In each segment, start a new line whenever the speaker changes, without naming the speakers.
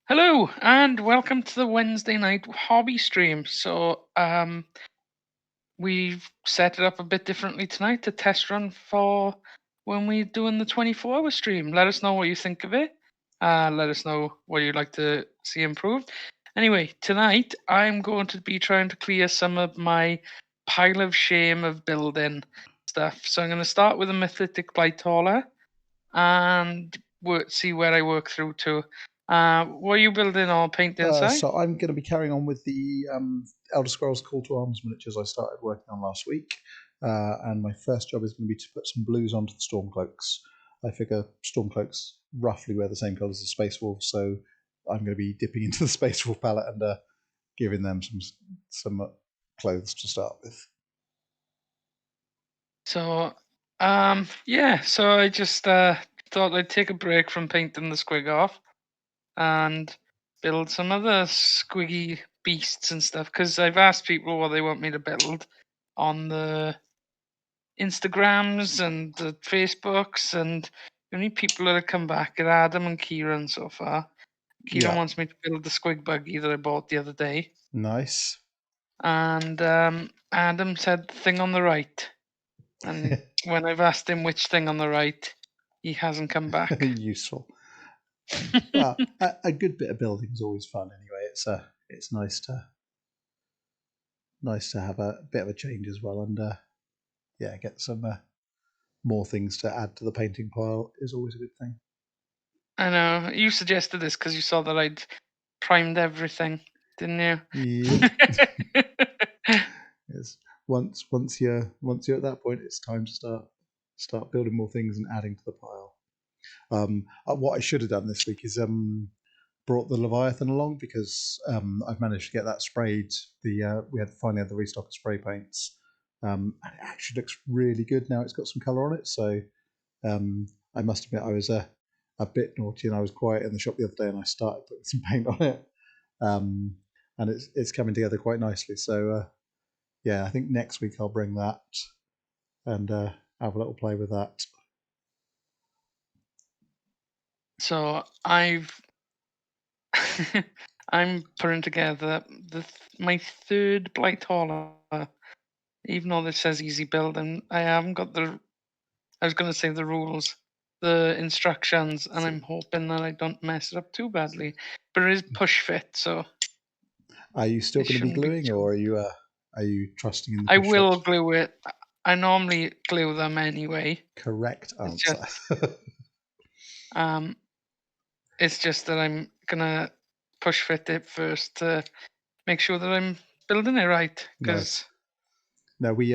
Hello and welcome to the Wednesday night hobby stream. We've set it up a bit differently tonight to test run for when we're doing the 24-hour stream. Let us know what you think of it. Let us know what you'd like to see improved. Anyway, tonight I'm going to be trying to clear some of my pile of shame of building stuff. So I'm going to start with a mythic blight hauler and see where I work through to. What are you building or painting, Si?
So I'm going to be carrying on with the Elder Scrolls Call to Arms miniatures I started working on last week. And my first job is going to be to put some blues onto the Stormcloaks. I figure Stormcloaks roughly wear the same colours as Space Wolves, so I'm going to be dipping into the Space Wolf palette and giving them some clothes to start with.
So I just thought I'd take a break from painting the squig off and build some other squiggy beasts and stuff, because I've asked people what they want me to build on the Instagrams and the Facebooks, and the only people that have come back are Adam and Kieran so far. Kieran wants me to build the Squig Buggy that I bought the other day.
Nice.
And Adam said the thing on the right. And when I've asked him which thing on the right, he hasn't come back.
Useful. Well, a good bit of building is always fun anyway. It's nice to have a bit of a change as well, and get some more things to add to the painting pile is always a good thing.
I know. You suggested this because you saw that I'd primed everything, didn't you?
Yeah. Yes. Once you're at that point, it's time to start building more things and adding to the pile. What I should have done this week is brought the Leviathan along, because I've managed to get that sprayed. We finally had the restock of spray paints, and it actually looks really good now. It's got some colour on it, so I must admit I was a bit naughty and I was quiet in the shop the other day and I started putting some paint on it, and it's coming together quite nicely. So I think next week I'll bring that and have a little play with that.
So I'm putting together my third blight hauler, even though this says easy build, and I haven't got I was going to say the rules, the instructions, and I'm hoping that I don't mess it up too badly. But it is push fit, so.
Are you still going to be gluing, or are you trusting in the push
I will glue it. I normally glue them anyway.
Correct answer.
It's just that I'm gonna push fit it first to make sure that I'm building it right.
Nice. No, we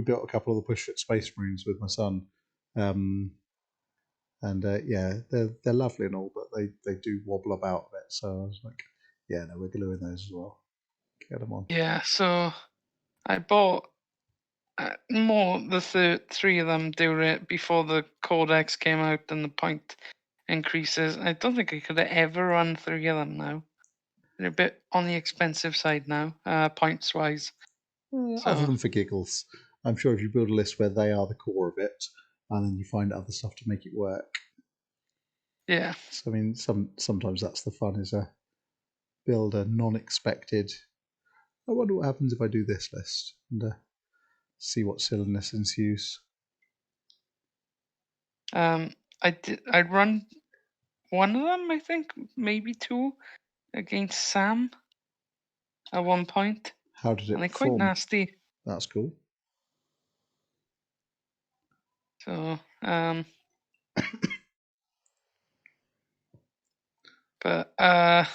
built a couple of the push fit Space Marines with my son, and they're lovely and all, but they do wobble about a bit. So I was like, yeah, no, we're gluing those as well. Get them on.
Yeah, so I bought the three of them do it before the codex came out and the point increases. I don't think I could have ever run three of them now. They're a bit on the expensive side now, points wise.
Other than for giggles, I'm sure if you build a list where they are the core of it, and then you find other stuff to make it work.
Yeah.
So I mean, sometimes that's the fun, is build a non-expected. I wonder what happens if I do this list, and see what silliness ensues.
I'd run one of them, I think, maybe two, against Sam at one point.
How did it
and they're
perform?
quite nasty.
That's cool.
So, but
I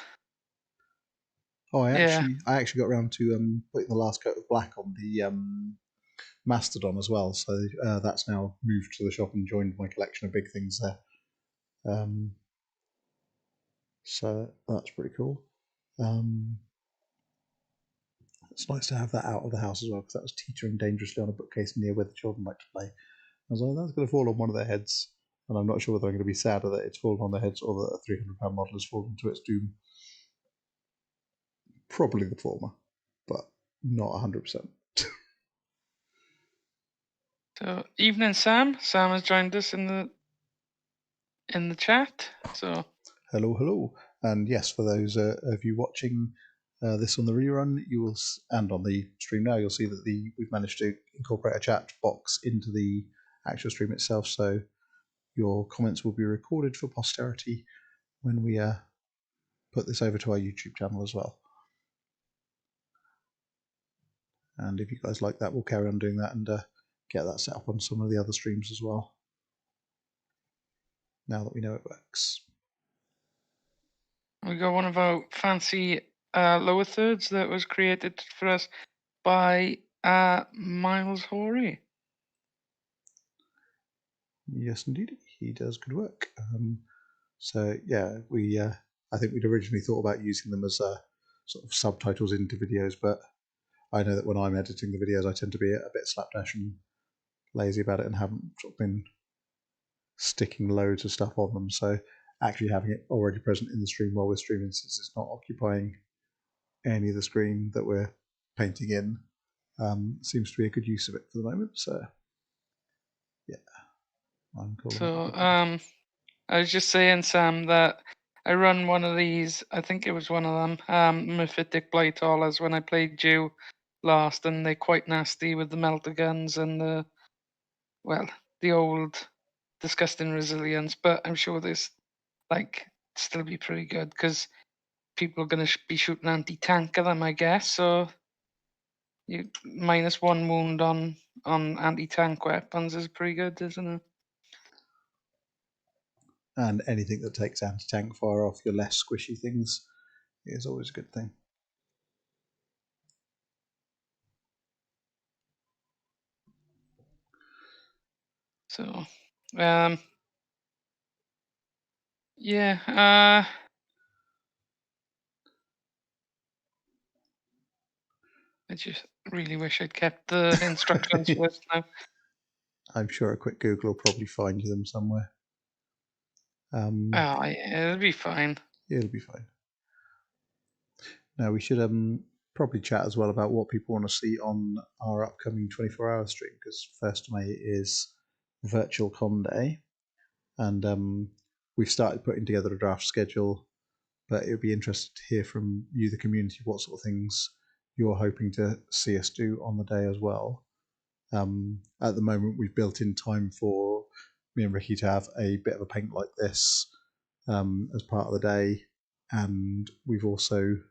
actually got around to putting the last coat of black on the Mastodon as well. So that's now moved to the shop and joined my collection of big things there. So that's pretty cool. It's nice to have that out of the house as well, because that was teetering dangerously on a bookcase near where the children like to play. I was like, that's going to fall on one of their heads, and I'm not sure whether I'm going to be sadder that it's fallen on their heads or that a £300 model has fallen to its doom. Probably the former, but not 100%.
So, evening, Sam. Sam has joined us in the chat. So,
hello. And yes, for those of you watching this on the rerun, you will, and on the stream now, you'll see that we've managed to incorporate a chat box into the actual stream itself. So your comments will be recorded for posterity when we put this over to our YouTube channel as well. And if you guys like that, we'll carry on doing that and get that set up on some of the other streams as well, now that we know it works.
We got one of our fancy lower thirds that was created for us by Miles Hoary.
Yes, indeed, he does good work. So yeah, I think we'd originally thought about using them as sort of subtitles into videos, but I know that when I'm editing the videos, I tend to be a bit slapdash and lazy about it and haven't sort of been sticking loads of stuff on them. So actually having it already present in the stream while we're streaming, since it's not occupying any of the screen that we're painting in, seems to be a good use of it for the moment. So yeah, I'm cool.
So I was just saying, Sam, that I run one of these. I think it was one of them, Mephitic Blight Haulers, when I played you last, and they're quite nasty with the melter guns and the old disgusting resilience. But I'm sure this still be pretty good because people are going to be shooting anti-tank at them, I guess. So you -1 wound on anti-tank weapons is pretty good, isn't it?
And anything that takes anti-tank fire off your less squishy things is always a good thing.
So, yeah. I just really wish I'd kept the instructions for this now.
I'm sure a quick Google will probably find you them somewhere.
Oh, yeah, it'll be fine.
It'll be fine. Now we should probably chat as well about what people want to see on our upcoming 24-hour stream, because 1st May is Virtual Con Day, and we've started putting together a draft schedule, but it would be interesting to hear from you, the community, what sort of things you're hoping to see us do on the day as well. At the moment, we've built in time for me and Ricky to have a bit of a paint like this as part of the day, and we've also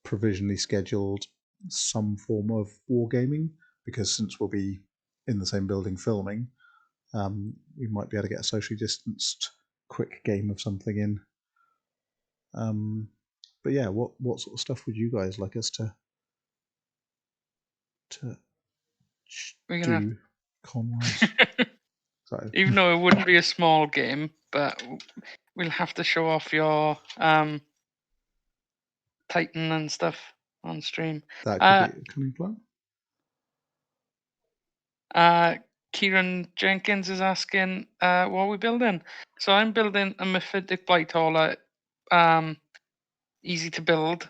provisionally scheduled some form of wargaming, because since we'll be in the same building filming, we might be able to get a socially distanced quick game of something in. But yeah, what sort of stuff would you guys like us to do con-wise?
Even though it wouldn't be a small game, but we'll have to show off your Titan and stuff on stream.
That could be a coming plan.
Kieran Jenkins is asking what are we building. So I'm building a Mephitic Blight Hauler, easy to build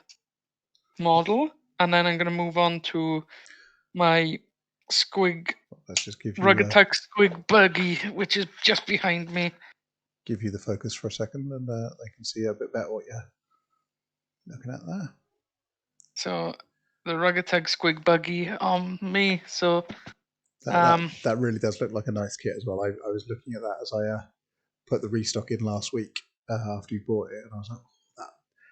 model, and then I'm going to move on to my Squig.
Let's just give you
Rugged Tug Squig Buggy, which is just behind me.
Give you the focus for a second, and they can see a bit better what you're looking at there.
So the Rugged Tug Squig Buggy on me. So
that really does look like a nice kit as well. I was looking at that as I put the restock in last week after you bought it, and I was like, oh, that's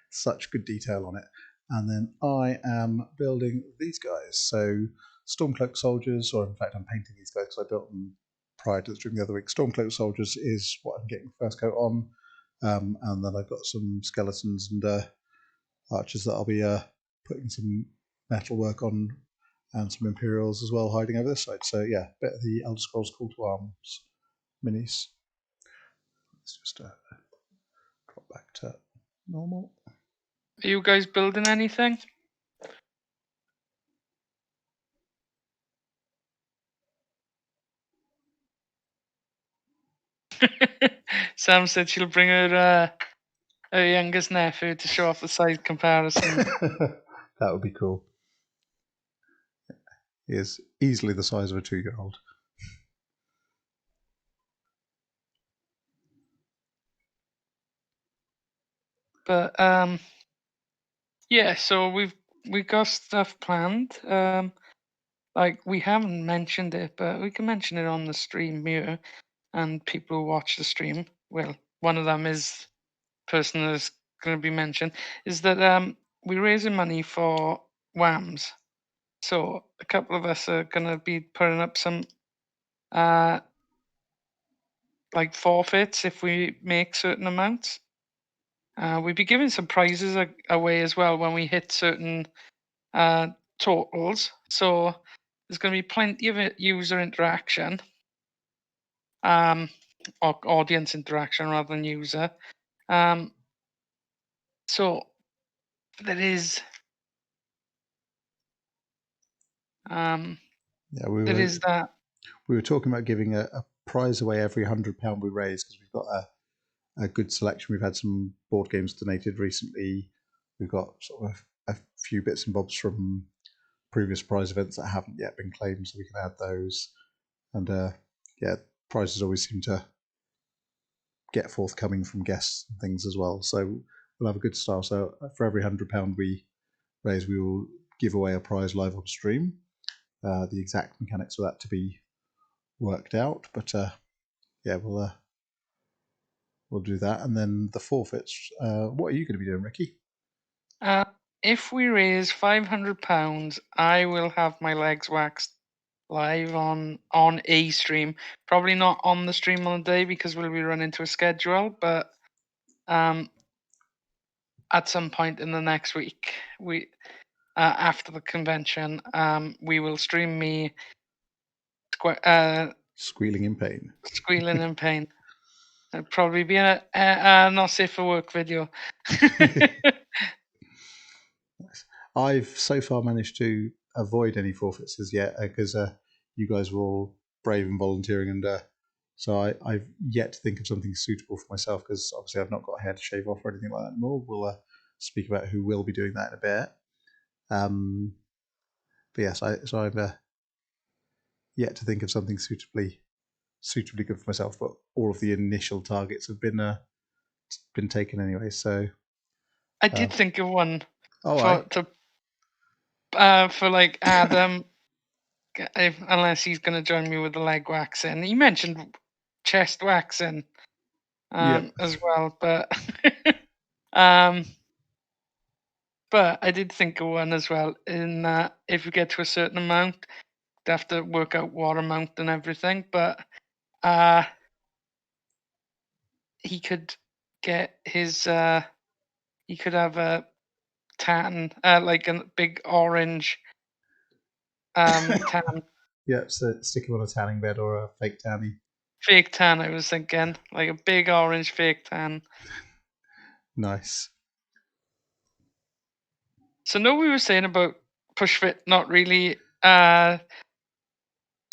such good detail on it. And then I am building these guys. So Stormcloak Soldiers, or in fact I'm painting these guys because I built them prior to the stream the other week. Stormcloak Soldiers is what I'm getting first coat on, and then I've got some skeletons and archers that I'll be putting some metal work on, and some Imperials as well hiding over this side. So yeah, a bit of the Elder Scrolls Call to Arms minis. Let's just drop back to normal.
Are you guys building anything? Sam said she'll bring her youngest nephew to show off the size comparison.
That would be cool. He is easily the size of a 2-year-old.
But yeah, so we got stuff planned. Like we haven't mentioned it, but we can mention it on the stream here, and people who watch the stream. Well, one of them is person that's going to be mentioned. Is that we're raising money for WAMs. So a couple of us are going to be putting up some like forfeits if we make certain amounts. We'll be giving some prizes away as well when we hit certain totals. So there's going to be plenty of user interaction, or audience interaction rather than user. So there is.
Yeah,
There is that.
we were talking about giving a prize away every £100 we raise, because we've got a good selection. We've had some board games donated recently. We've got sort of a few bits and bobs from previous prize events that haven't yet been claimed, so we can add those. And yeah, prizes always seem to get forthcoming from guests and things as well. So we'll have a good start. So for every £100 we raise, we will give away a prize live on stream. The exact mechanics for that to be worked out, but yeah, we'll do that. And then the forfeits. What are you going to be doing, Ricky?
If we raise £500, I will have my legs waxed live on a stream. Probably not on the stream on the day because we'll be running to a schedule, but at some point in the next week, we after the convention, we will stream me
Squealing in pain.
Squealing in pain. It'd probably be a not safe for work video.
I've so far managed to avoid any forfeits as yet, because you guys were all brave and volunteering, and so I've yet to think of something suitable for myself, because obviously I've not got a hair to shave off or anything like that anymore. We'll speak about who will be doing that in a bit. But yes, so I've yet to think of something suitably good for myself. But all of the initial targets have been taken anyway. So
I did think of one
for
like Adam, unless he's going to join me with the leg waxing. He mentioned chest waxing as well, but but I did think of one as well. In that, if you get to a certain amount, you have to work out what amount and everything. But he could get his. He could have a tan, like a big orange tan.
Yeah, so stick him on a tanning bed or a fake tanny.
Fake tan, I was thinking. Like a big orange fake tan.
Nice.
So no, we were saying about push fit not really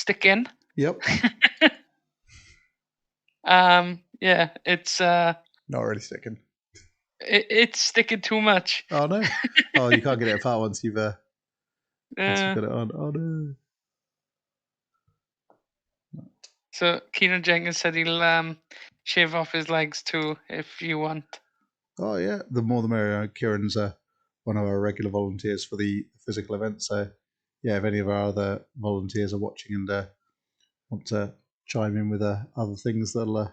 sticking.
Yep.
Yeah, it's
not really sticking.
It's sticking too much.
Oh no! Oh, you can't get it apart once you've got it on. Oh no!
So Keenan Jenkins said he'll shave off his legs too if you want.
Oh yeah, the more the merrier. Kieran's one of our regular volunteers for the physical event. So yeah, if any of our other volunteers are watching and want to chime in with other things that'll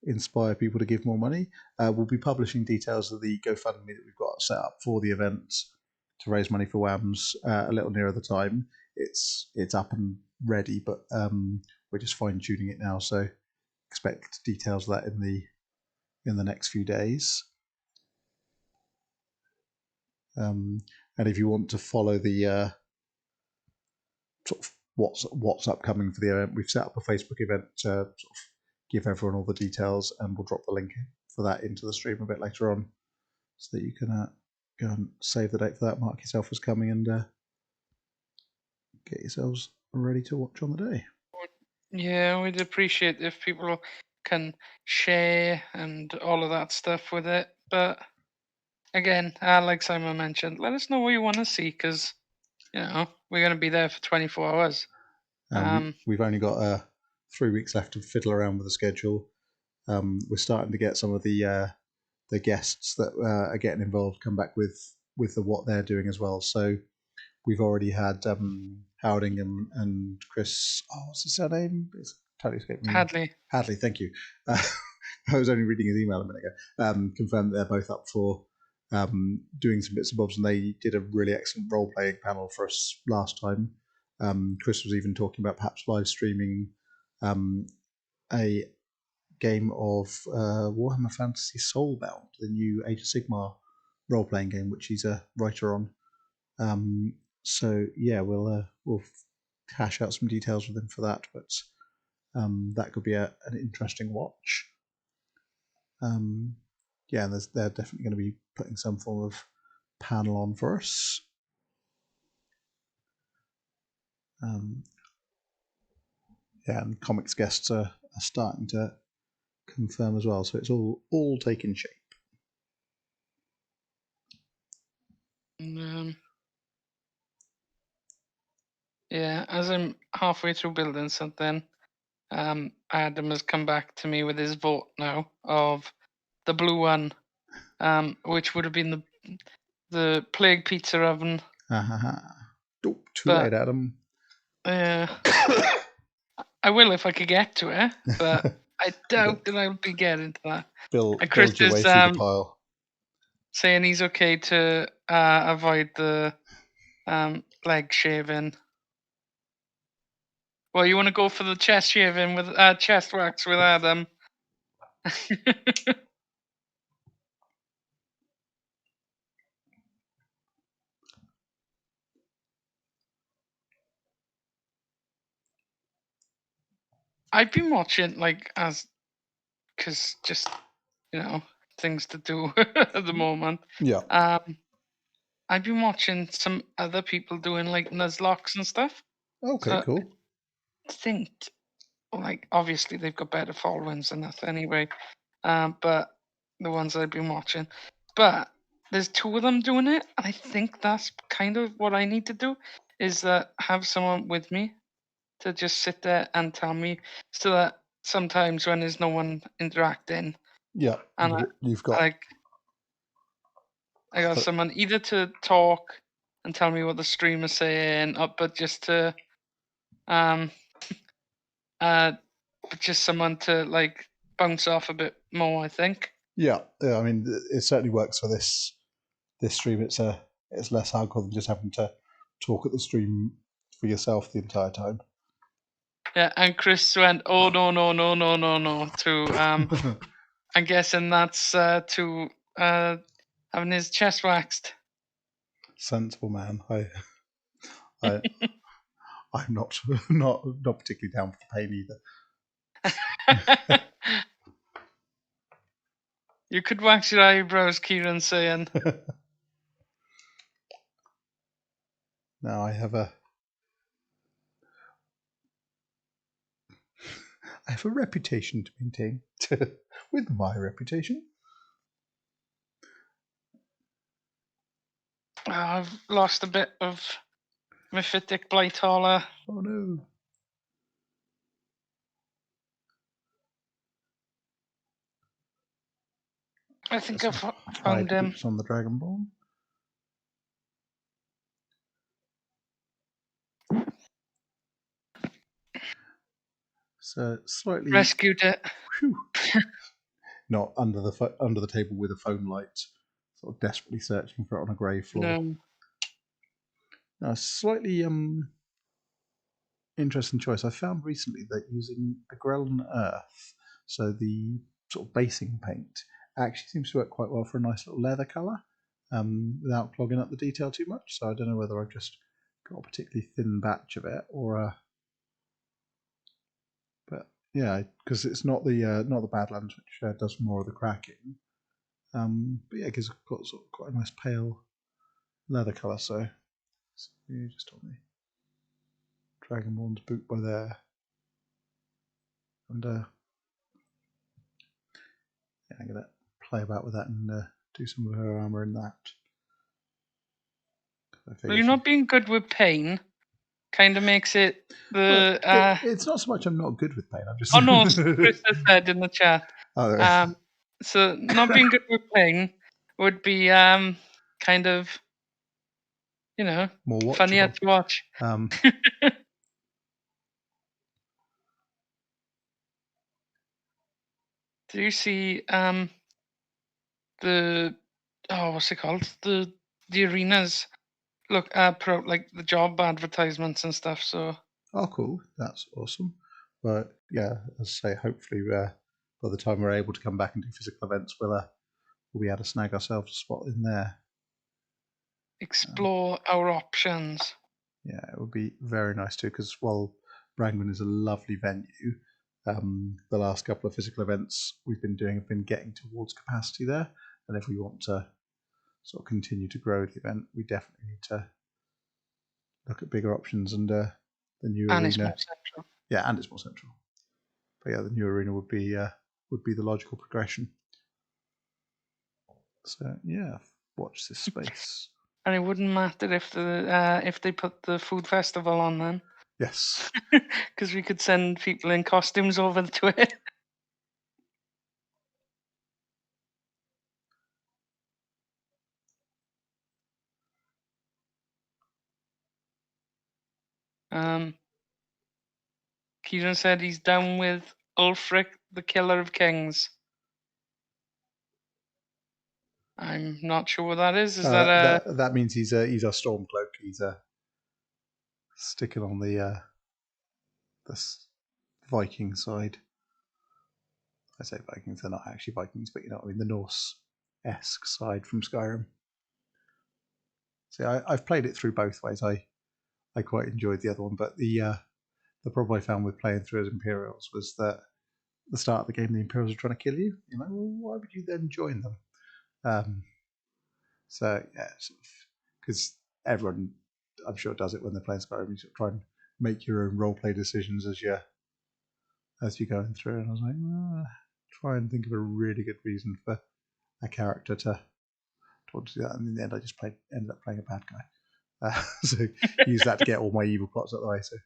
inspire people to give more money, we'll be publishing details of the GoFundMe that we've got set up for the event to raise money for WAMs a little nearer the time. It's up and ready, but we're just fine tuning it now. So expect details of that in the next few days. And if you want to follow the sort of what's upcoming for the event, we've set up a Facebook event to sort of give everyone all the details, and we'll drop the link for that into the stream a bit later on, so that you can go and save the date for that, mark yourself as coming, and get yourselves ready to watch on the day.
Yeah, we'd appreciate if people can share and all of that stuff with it. But again, like Simon mentioned, let us know what you want to see, because we're going to be there for 24 hours.
We've only got 3 weeks left to fiddle around with the schedule. We're starting to get some of the the guests that are getting involved come back with what they're doing as well. So we've already had Howding and Chris. Oh, what's his surname? It's totally escaped me. Hadley, thank you. I was only reading his email a minute ago. Confirmed that they're both up for doing some bits and bobs, and they did a really excellent role-playing panel for us last time. Chris was even talking about perhaps live streaming a game of Warhammer Fantasy Soulbound, the new Age of Sigmar role-playing game, which he's a writer on. So yeah, we'll hash out some details with him for that, but that could be an interesting watch. Yeah, they're definitely going to be putting some form of panel on for us. Yeah, and comics guests are starting to confirm as well, so it's all taking shape.
Yeah, as I'm halfway through building something, Adam has come back to me with his vote now of the blue one, which would have been the Plague Pizza Oven.
Too late, Adam.
I will if I could get to it, but I doubt that I'll be getting to that.
Build your way through the pile.
Saying he's okay to avoid the leg shaving. Well, you want to go for the chest shaving with chest wax with Adam? I've been watching because just things to do at the moment.
Yeah.
I've been watching some other people doing like Nuzlockes and stuff.
Okay, so cool.
I think obviously they've got better followings than us anyway. But the ones I've been watching, but there's two of them doing it, and I think that's kind of what I need to do, is have someone with me to just sit there and tell me, so that sometimes when there's no one interacting,
and you've got
I got someone either to talk and tell me what the stream is saying, but just to just someone to bounce off a bit more, I think.
Yeah, I mean, it certainly works for this stream. It's less hardcore than just having to talk at the stream for yourself the entire time.
Yeah, and Chris went, "Oh no, no, no, no, no, no!" To I'm guessing that's to having his chest waxed.
Sensible man. I'm not particularly down for the pain
either. You could wax your eyebrows, Kieran's saying.
Now I have a reputation to maintain with my reputation.
I've lost a bit of Mythic Blighthaller.
Oh no.
I think I've found him.
On the Dragonborn. So slightly
rescued it.
Not under the table with a foam light, sort of desperately searching for it on a grey floor.
No.
Now, slightly interesting choice. I found recently that using the Grelin Earth, so the sort of basing paint, actually seems to work quite well for a nice little leather colour, without clogging up the detail too much. So I don't know whether I've just got a particularly thin batch of it, or but yeah, because it's not the Badlands, which does more of the cracking. But yeah, because it's got sort of quite a nice pale leather colour. So you just on the Dragonborn's boot by there, and yeah, I'm gonna play about with that and do some of her armour in that.
Well, you're not being good with pain. Kind of makes it the.
It's not so much I'm not good with pain. I'm just.
Oh no, Chris has said in the chat. So not being good with playing would be kind of,
More
funnier
watchable.
to watch. Do you see the what's it called? The arenas look put out like the job advertisements and stuff. So
Oh, cool. That's awesome. But yeah, as I say, hopefully by the time we're able to come back and do physical events, we'll be able to snag ourselves a spot in there.
explore our options.
Yeah, it would be very nice too, because while Brangman is a lovely venue, the last couple of physical events we've been doing have been getting towards capacity there. And if we want to sort of continue to grow the event, we definitely need to look at bigger options, and the new
And
arena.
it's more central.
Yeah, and it's more central. But yeah, the new arena would be the logical progression. So yeah, watch this space.
And it wouldn't matter if they put the food festival on then.
Yes.
Because we could send people in costumes over to it. Kieran said he's down with Ulfric, the Killer of Kings. I'm not sure what that is. Is
that means he's a Stormcloak. He's sticking on the Viking side. I say Vikings, they're not actually Vikings, but you know what I mean, the Norse-esque side from Skyrim. See, I've played it through both ways. I quite enjoyed the other one, but the problem I found with playing through as Imperials was that at the start of the game, the Imperials are trying to kill you. You know, well, why would you then join them? So yeah, because everyone, I'm sure, does it when they're playing Skyrim. You sort of try and make your own role play decisions as you're going through. And I was like, try and think of a really good reason for a character to want to do that. And in the end, I just ended up playing a bad guy. So use that to get all my evil plots out of the way. So,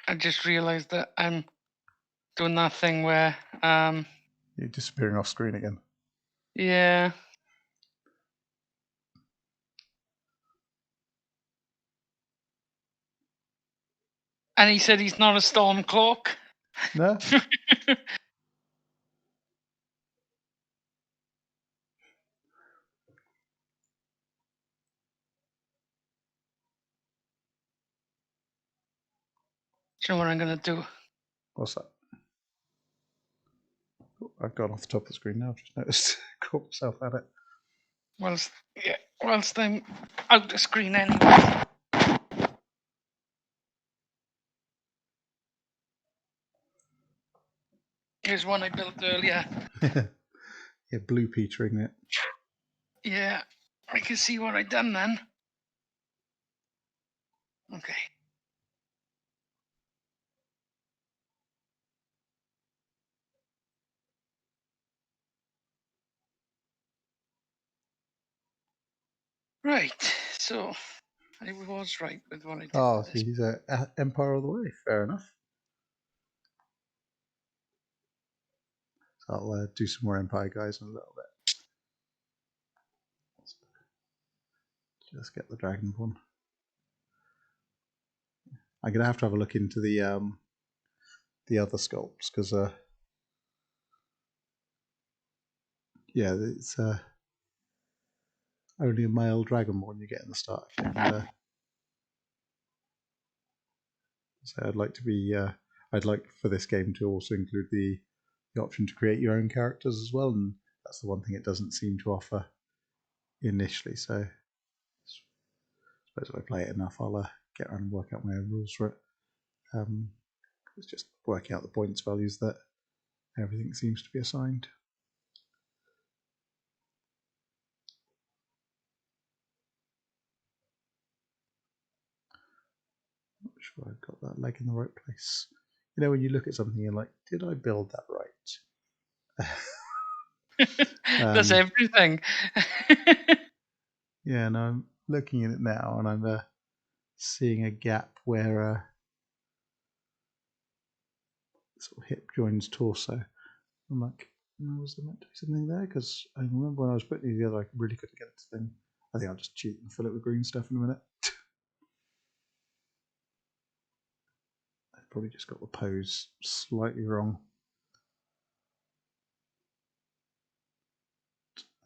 I just realised that I'm doing that thing where
you're disappearing off screen again.
Yeah. And he said he's not a Stormcloak.
No.
Do you know what I'm going to do?
What's that? Oh, I've gone off the top of the screen now. I've just noticed. Caught myself at it.
Whilst I'm out the screen anyway. Here's one I built earlier.
Yeah, blue petering it.
Yeah, I can see what I done then. Okay. Right, so I was right with what I did.
Oh, so he's an Empire all the way. Fair enough. So I'll do some more Empire guys in a little bit. Just get the Dragonborn. I'm gonna have to have a look into the other sculpts because yeah, it's only a male Dragonborn you get in the starter kit. And, so I'd like to be I'd like for this game to also include the option to create your own characters as well, and that's the one thing it doesn't seem to offer initially. So I suppose if I play it enough, I'll get around and work out my own rules for it. It's just working out the points values that everything seems to be assigned. Not sure I've got that leg in the right place. You know, when you look at something, you're like, did I build that right?
That's everything.
Yeah, no, I'm looking at it now, and I'm seeing a gap where sort of hip joins torso. I'm like, was there meant to be something there? Because I remember when I was putting it together, I really couldn't get it to thing. I think I'll just cheat and fill it with green stuff in a minute. I've probably just got the pose slightly wrong.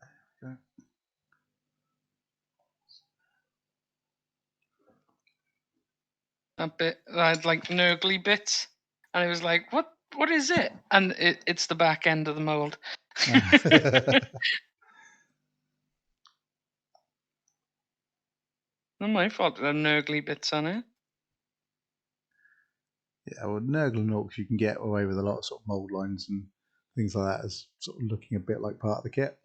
There we go.
That bit, I had like nurgly bits, and it was like, what is it? And it's the back end of the mold. Not my fault there are nurgly bits on it.
Yeah, well, Nurgle and Orcs, you can get away with a lot of sort of mold lines and things like that as sort of looking a bit like part of the kit.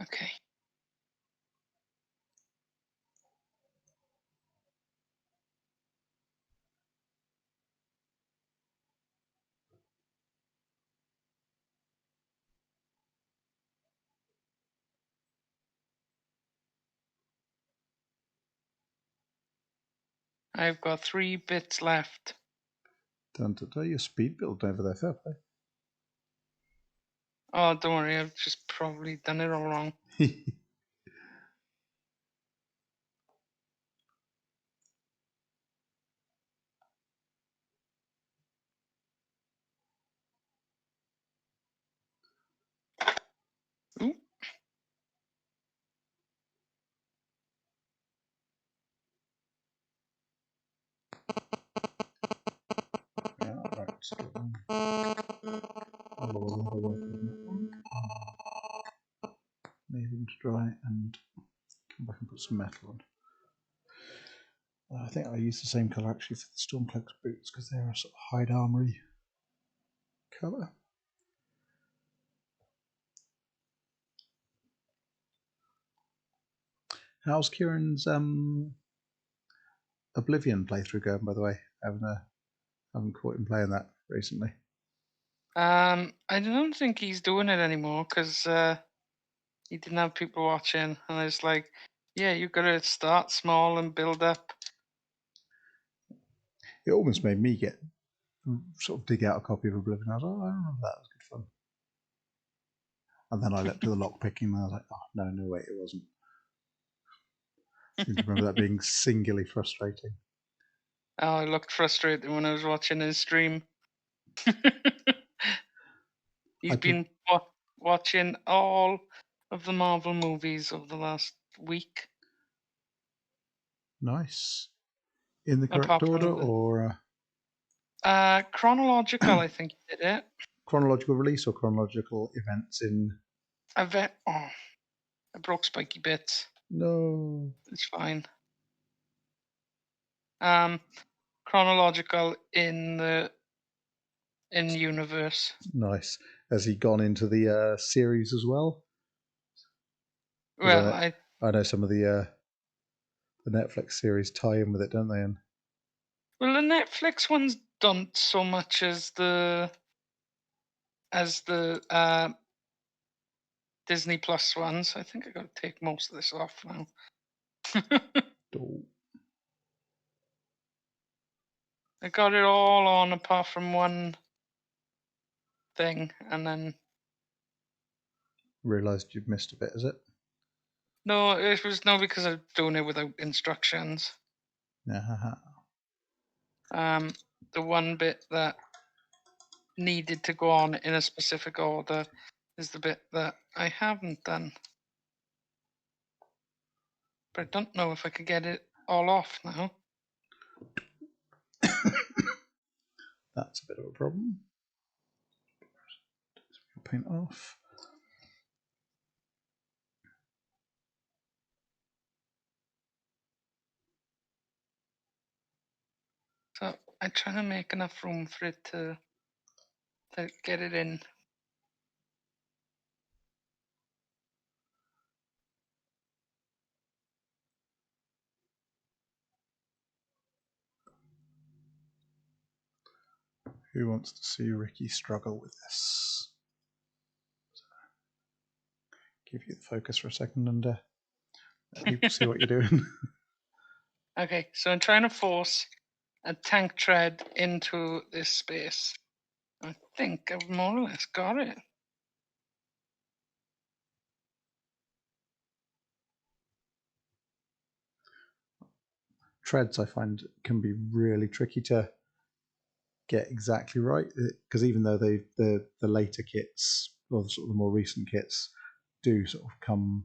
Okay. I've got 3 bits left.
Done your speed build over there, fair play.
Oh, don't worry, I've just probably done it all wrong. Ooh.
Yeah, leave them to dry and come back and put some metal on. I think I use the same colour actually for the Stormcloak boots because they're a sort of hide armory colour. How's Kieran's Oblivion playthrough going, by the way? I haven't caught him playing that recently.
I don't think he's doing it anymore because he didn't have people watching, and it's like, yeah, you got to start small and build up.
It almost made me get sort of dig out a copy of Oblivion. I was like, oh, I remember that. It was good fun. And then I leapt to the lock picking, and I was like, oh no, wait, it wasn't. I seem to remember that being singularly frustrating.
Oh, I looked frustrated when I was watching his stream. He's been watching all of the Marvel movies of the last week.
Nice. In the correct order, or
chronological? I think he did it.
Chronological release or chronological events in?
I broke spiky bits.
No.
It's fine. Chronological in the universe.
Nice. Has he gone into the series as well?
Well,
I know some of the Netflix series tie in with it, don't they? And
well, the Netflix ones don't so much as the Disney Plus ones. I think I got to take most of this off now. I got it all on apart from one thing, and then
realised you'd missed a bit, is it?
No, it was because I'm doing it without instructions. The one bit that needed to go on in a specific order is the bit that I haven't done. But I don't know if I could get it all off now.
That's a bit of a problem. Paint off.
So I try to make enough room for it to get it in.
Who wants to see Ricky struggle with this? give you the focus for a second and let people see what you're doing.
Okay, so I'm trying to force a tank tread into this space. I think I've more or less got it.
Treads, I find, can be really tricky to get exactly right, because even though the later kits or sort of the more recent kits do sort of come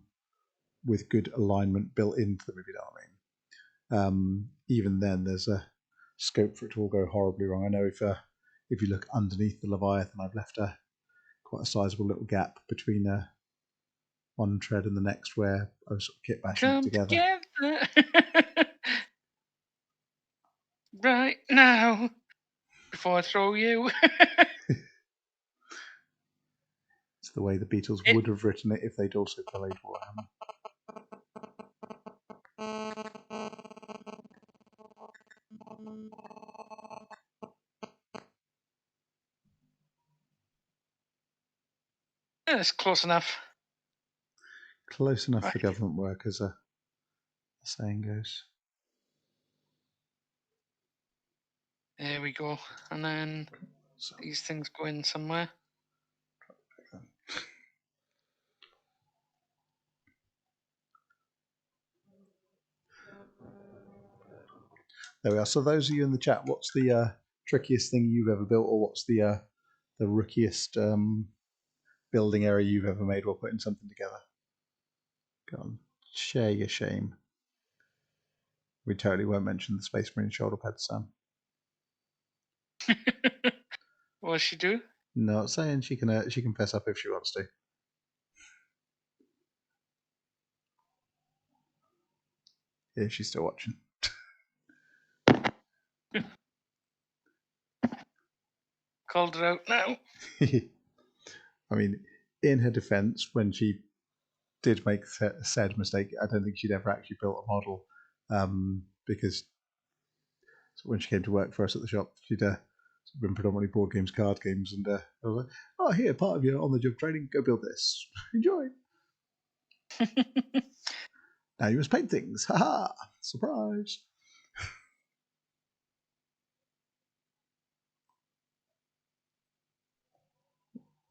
with good alignment built into them, if you know what I mean. Even then, there's a scope for it to all go horribly wrong. I know if you look underneath the Leviathan, I've left quite a sizable little gap between one tread and the next where I was sort of kit bashing it together.
Right now, before I throw you.
It's the way the Beatles would have written it if they'd also played Warhammer.
That's close enough.
Close enough for government work, as the saying goes.
There we go. And then these things go in somewhere.
There we are. So those of you in the chat, what's the trickiest thing you've ever built, or what's the rookiest building area you've ever made while putting something together? Go on, share your shame. We totally won't mention the Space Marine shoulder pads, Sam.
What's she do?
Not saying she can fess up if she wants to. Yeah, she's still watching.
Called it out now.
I mean, in her defense, when she did make said mistake, I don't think she'd ever actually built a model, because when she came to work for us at the shop, she'd been predominantly board games, card games, and I was like, "Oh, here, part of your on-the-job training. Go build this. Enjoy." Now you must paint things. Ha! Surprise!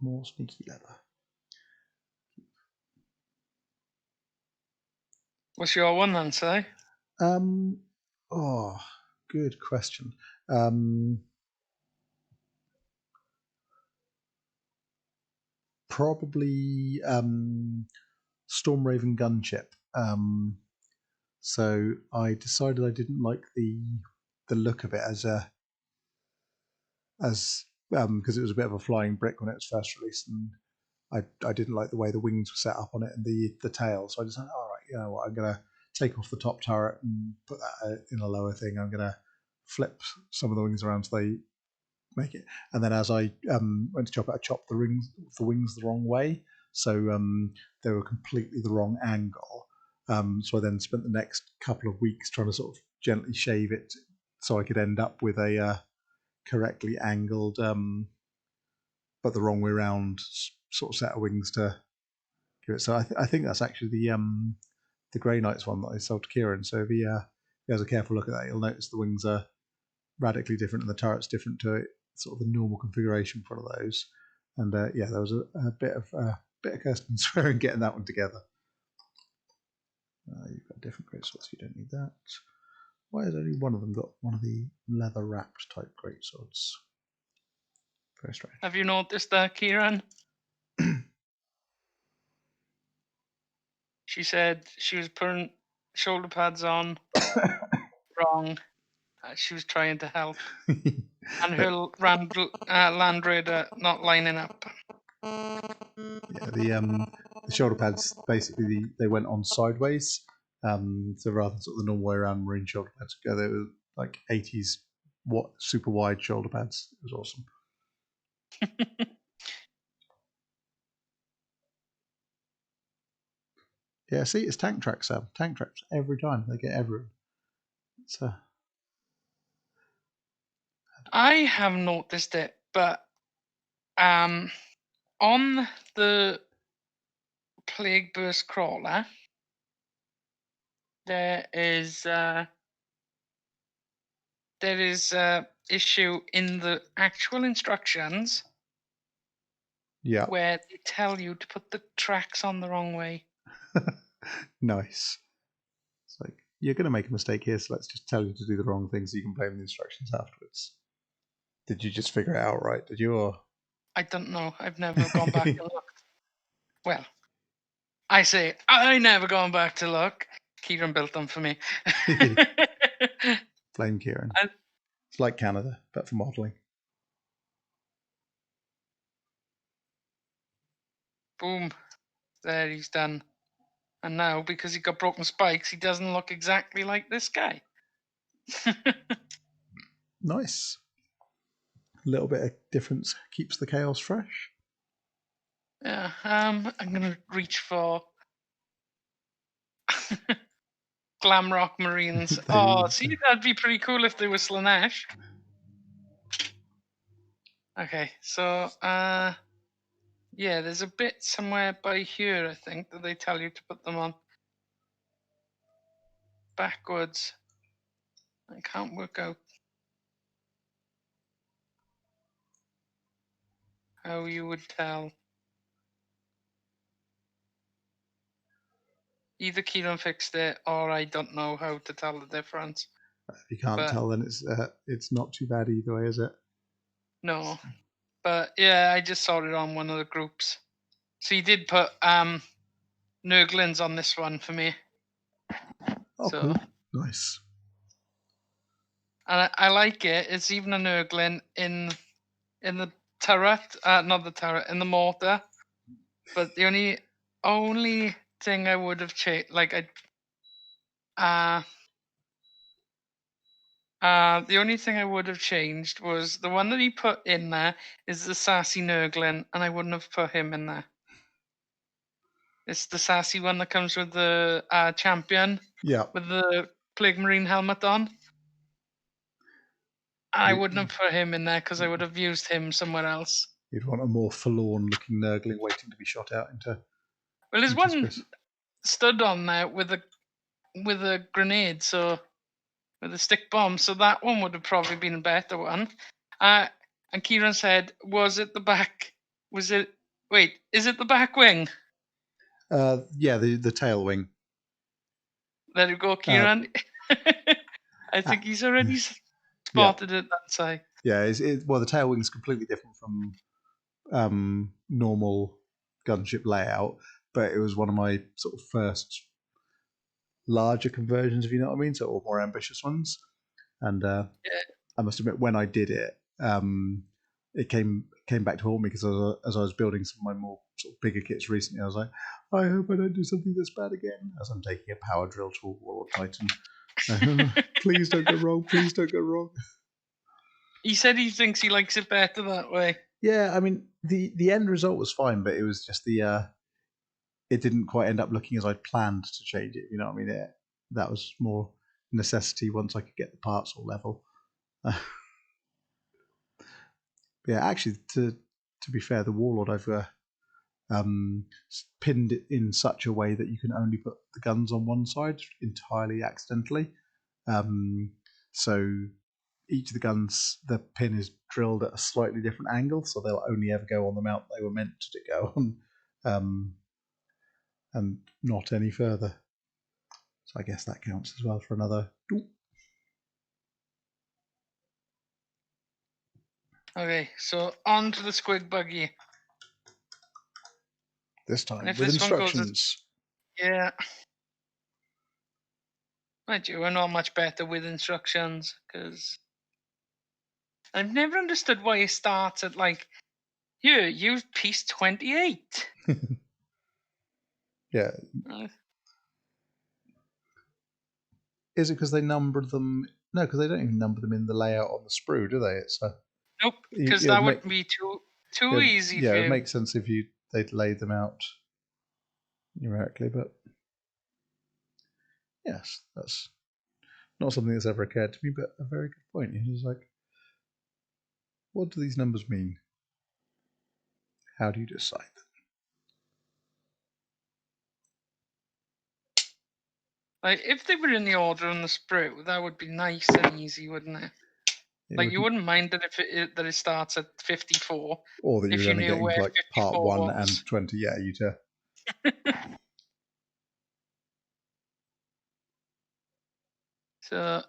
More sneaky leather.
What's your one then, Si?
Oh, good question. Probably Stormraven gunship. So I decided I didn't like the look of it as because it was a bit of a flying brick when it was first released, and I didn't like the way the wings were set up on it and the tail. So I decided, all right, you know what, I'm gonna take off the top turret and put that in a lower thing. I'm gonna flip some of the wings around so they make it. And then as I went to chop it, I chopped the wings the wrong way, so they were completely the wrong angle. So I then spent the next couple of weeks trying to sort of gently shave it so I could end up with a correctly angled, but the wrong way around sort of set of wings to give it. So I think that's actually the Grey Knights one that I sold to Kieran. So if he has a careful look at that, you'll notice the wings are radically different and the turret's different to sort of the normal configuration for one of those. And yeah, there was a bit of cursing and swearing getting that one together. You've got different greatswords, you don't need that. Why has only one of them got one of the leather wrapped type greatswords? Very strange.
Have you noticed that, Kieran? She said she was putting shoulder pads on wrong. She was trying to help. And her Land Raider not lining up.
Yeah, the shoulder pads basically they went on sideways. So rather than sort of the normal way around Marine shoulder pads go, they were like 80s super wide shoulder pads. It was awesome. Yeah, see, it's tank tracks, Sam. Tank tracks every time. They get everyone. It's
I have noticed it, but on the Plague Burst Crawler, there is issue in the actual instructions
Yeah.
where they tell you to put the tracks on the wrong way.
Nice. It's like, you're going to make a mistake here, so let's just tell you to do the wrong thing so you can blame the instructions afterwards. Did you just figure it out right? Did you? Or?
I don't know. I've never gone back and looked. Well, I say I never gone back to look. Kieran built them for me.
Blame Kieran. It's like Canada, but for modelling.
Boom. There, he's done. And now, because he got broken spikes, he doesn't look exactly like this guy.
Nice. A little bit of difference keeps the chaos fresh.
Yeah, I'm going to reach for Glamrock Marines. See, that'd be pretty cool if they were Slanesh. Okay, so, yeah, there's a bit somewhere by here, I think, that they tell you to put them on. Backwards. I can't work out how you would tell. Either Kieran fixed it, or I don't know how to tell the difference.
If you can't tell, then it's not too bad either way, is it?
No, but yeah, I just saw it on one of the groups. So you did put Nurglings on this one for me.
Oh,
So
cool. Nice.
And I like it. It's even a Nurgling in the turret, not the turret, in the mortar. But the only thing I would have changed, like the only thing I would have changed was the one that he put in there is the sassy Nurgling, and I wouldn't have put him in there. It's the sassy one that comes with the champion.
Yeah.
With the Plague Marine helmet on. I wouldn't have put him in there because I would have used him somewhere else.
You'd want a more forlorn-looking Nurgling waiting to be shot out into.
Well, there's one stood on there with a grenade, so with a stick bomb. So that one would have probably been a better one. And Kieran said, "Was it the back? Was it? Wait, is it the back wing?"
Yeah, the tail wing.
There you go, Kieran. I think he's already spotted it that side.
Yeah, well, the tail wing's completely different from normal gunship layout, but it was one of my sort of first larger conversions, if you know what I mean, so all more ambitious ones. And I must admit, when I did it, it came back to haunt me because as I was building some of my more sort of bigger kits recently, I was like, I hope I don't do something this bad again. As I'm taking a power drill to a Warlord Titan. Please don't go wrong. Please don't go wrong.
He said he thinks he likes it better that way.
Yeah, I mean the end result was fine, but it was just it didn't quite end up looking as I'd planned to change it. You know what I mean? That was more necessity once I could get the parts all level. Yeah, actually, to be fair, the Warlord I've pinned it in such a way that you can only put the guns on one side entirely accidentally. So each of the guns, the pin is drilled at a slightly different angle, so they'll only ever go on the mount they were meant to go on, and not any further. So I guess that counts as well for another.
Okay, so on to the Squig Buggy.
This time with instructions.
Yeah. Mind you, we're not much better with instructions because I've never understood why it starts at like, here, use piece 28.
Yeah. Is it because they numbered them? No, because they don't even number them in the layout on the sprue, do they? It's
nope, because that would be too easy.
Yeah, it makes sense if they'd laid them out numerically, but yes, that's not something that's ever occurred to me, but a very good point. It's like, what do these numbers mean? How do you decide them?
Like, if they were in the order and the sprue, that would be nice and easy, wouldn't it? Like, you wouldn't mind it if that it starts at 54,
or that
if
you're
you
only
knew
getting
where
to like part
54
1
was.
and 20. Yeah, you do.
So,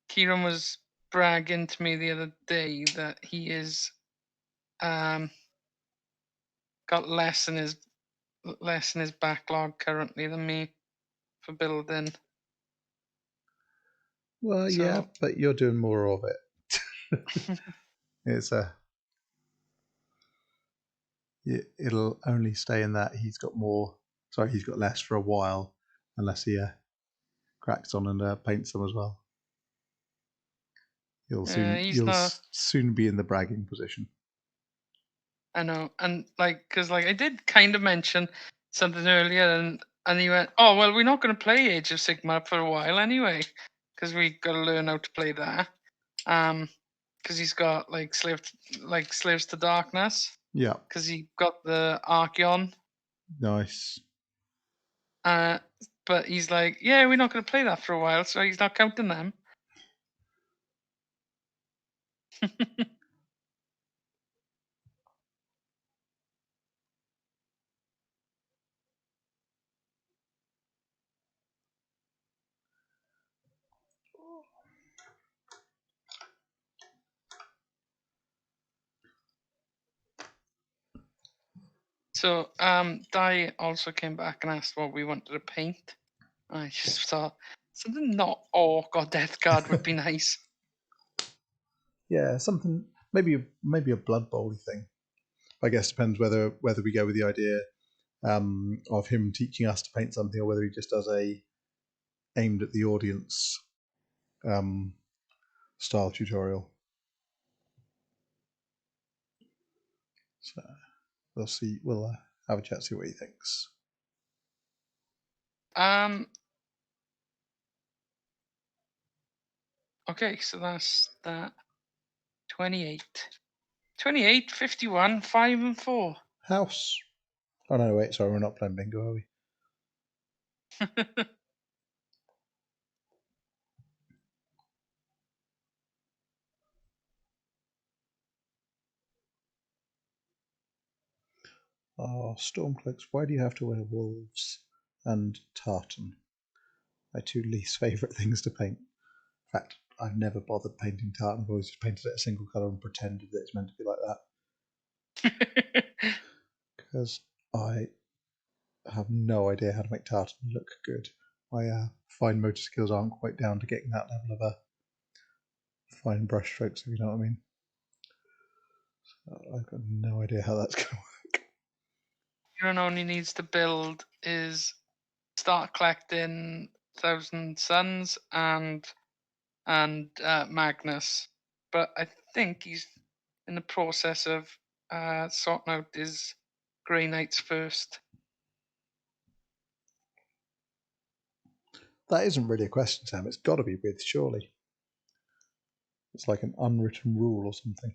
Kieran was bragging to me the other day that he is got less in his backlog currently than me for building.
Well,
So,
yeah, but you're doing more of it. It'll only stay in that he's got less for a while, unless he cracks on and paints them as well. You'll soon be in the bragging position.
I know, and because I did kind of mention something earlier, and he went, "Oh well, we're not going to play Age of Sigmar for a while anyway, because we got to learn how to play that." Because he's got Slaves to Darkness.
Yeah.
Because he got the Archeon.
Nice.
But he's like, yeah, we're not going to play that for a while, so he's not counting them. So, Di also came back and asked what we wanted to paint. I just thought something not Orc or Death Guard would be nice.
Yeah, something maybe a Blood Bowl-y thing. I guess depends whether we go with the idea of him teaching us to paint something, or whether he just does a aimed at the audience style tutorial. So we'll see. We'll have a chat, see what he thinks.
Okay, so that's that. 28. 28, 51, 5 and 4.
House. Oh no, wait, sorry, we're not playing bingo, are we? Oh, Stormcloaks, why do you have to wear wolves and tartan? My two least favourite things to paint. In fact, I've never bothered painting tartan. I've always just painted it a single colour and pretended that it's meant to be like that. Because I have no idea how to make tartan look good. My fine motor skills aren't quite down to getting that level of fine brush strokes, if you know what I mean. So I've got no idea how that's going to work.
Kieran only needs to build is start collecting Thousand Suns and Magnus, but I think he's in the process of sorting out his Grey Knights first.
That isn't really a question, Sam. It's got to be with, surely. It's like an unwritten rule or something.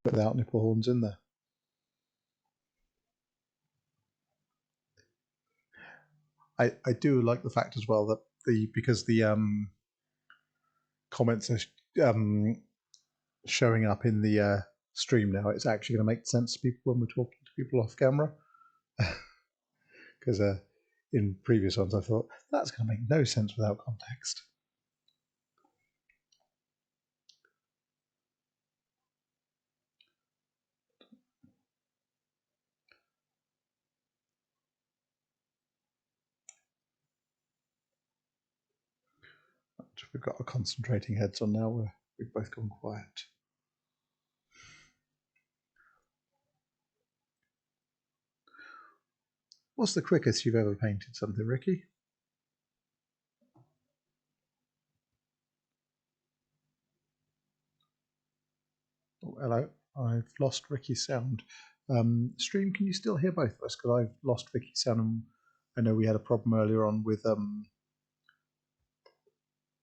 Without nipple horns in there. I do like the fact as well that because the comments are showing up in the stream now, it's actually going to make sense to people when we're talking to people off camera. Because in previous ones I thought that's going to make no sense without context. We've got our concentrating heads on now. We've both gone quiet. What's the quickest you've ever painted something, Ricky? Oh, hello. I've lost Ricky's sound. Stream, can you still hear both of us? Because I've lost Ricky's sound, and I know we had a problem earlier on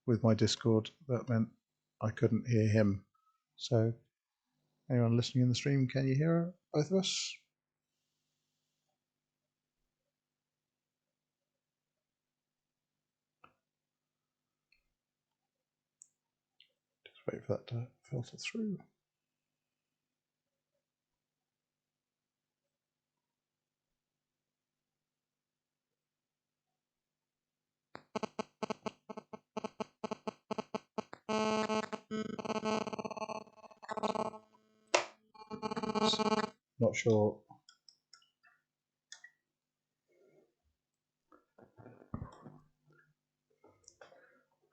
with my Discord that meant I couldn't hear him. So, anyone listening in the stream, can you hear both of us? Wait for that to filter through. Not sure.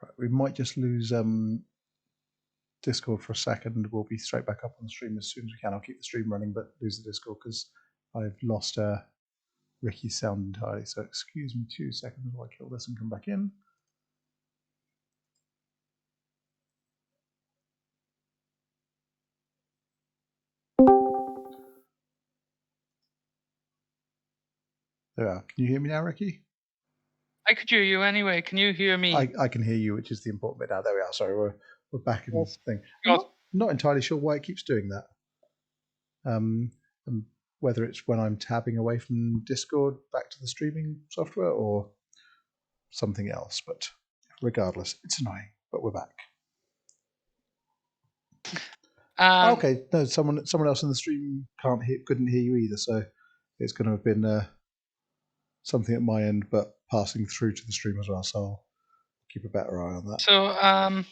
Right, we might just lose Discord for a second. We'll be straight back up on the stream as soon as we can. I'll keep the stream running, but lose the Discord because I've lost Ricky's sound entirely. So excuse me 2 seconds while I kill this and come back in. There we are. Can you hear me now, Ricky?
I could hear you anyway. Can you hear me?
I can hear you, which is the important bit now. There we are. Sorry, we're back in the thing.
Yes.
Not entirely sure why it keeps doing that. And whether it's when I'm tabbing away from Discord back to the streaming software or something else. But regardless, it's annoying. But we're back. Okay, no, someone else in the stream couldn't hear you either. So it's going to have been something at my end, but passing through to the stream as well. So I'll keep a better eye on that.
So,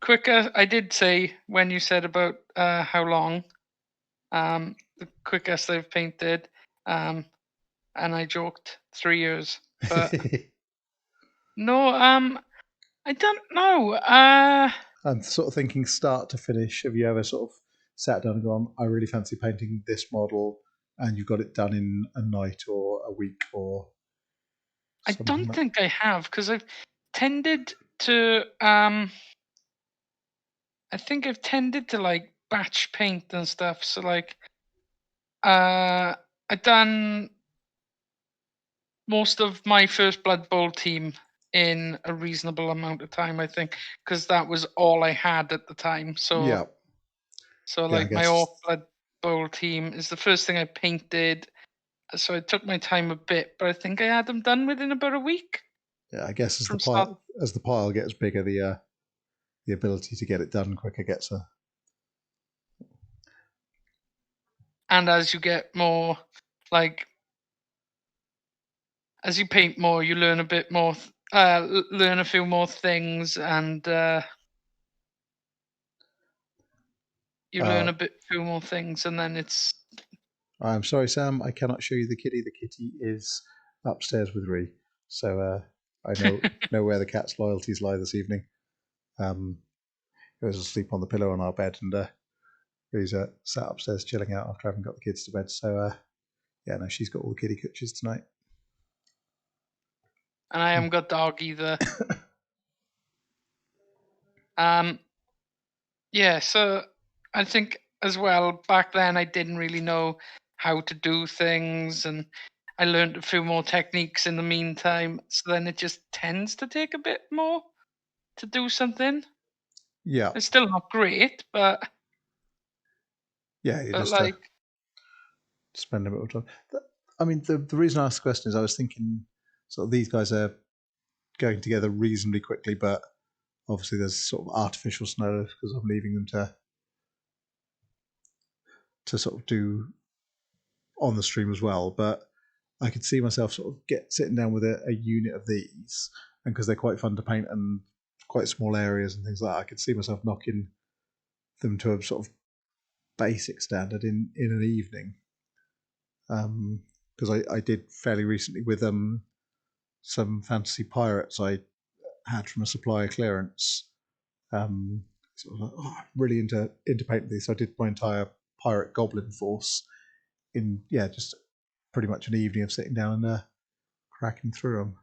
quicker. I did say when you said about how long, the quickest I've painted, and I joked 3 years, but no, I don't know.
I'm sort of thinking start to finish. Have you ever sort of sat down and gone, I really fancy painting this model, and you got it done in a night or a week or
I don't think I have, because I've tended to I think I've tended to like batch paint and stuff. So like I've done most of my first Blood Bowl team in a reasonable amount of time, I think, because that was all I had at the time. So
yeah.
So like my Orc Blood Bowl team is the first thing I painted. So I took my time a bit, but I think I had them done within about a week.
Yeah, I guess as the pile gets bigger, the ability to get it done quicker gets a.
And as you get more, like, as you paint more, you learn a bit more, learn a few more things, and you learn a few more things, and then it's.
I'm sorry, Sam. I cannot show you the kitty. The kitty is upstairs with Ree, so I know where the cat's loyalties lie this evening. He was asleep on the pillow on our bed, and Ree's sat upstairs chilling out after having got the kids to bed. So yeah, no, she's got all the kitty coochies tonight.
And I haven't got dog either. Yeah, so I think as well, back then I didn't really know how to do things, and I learned a few more techniques in the meantime. So then it just tends to take a bit more to do something.
Yeah.
It's still not great, but
yeah, you just like spend a bit of time. I mean, the reason I asked the question is I was thinking sort of these guys are going together reasonably quickly, but obviously there's sort of artificial snow because I'm leaving them to sort of do on the stream as well. But I could see myself sort of sitting down with a unit of these, and because they're quite fun to paint and quite small areas and things like that, I could see myself knocking them to a sort of basic standard in an evening. Because I did fairly recently with some fantasy pirates I had from a supplier clearance. Sort of really into painting these. So I did my entire pirate goblin force in just pretty much an evening of sitting down and cracking through them.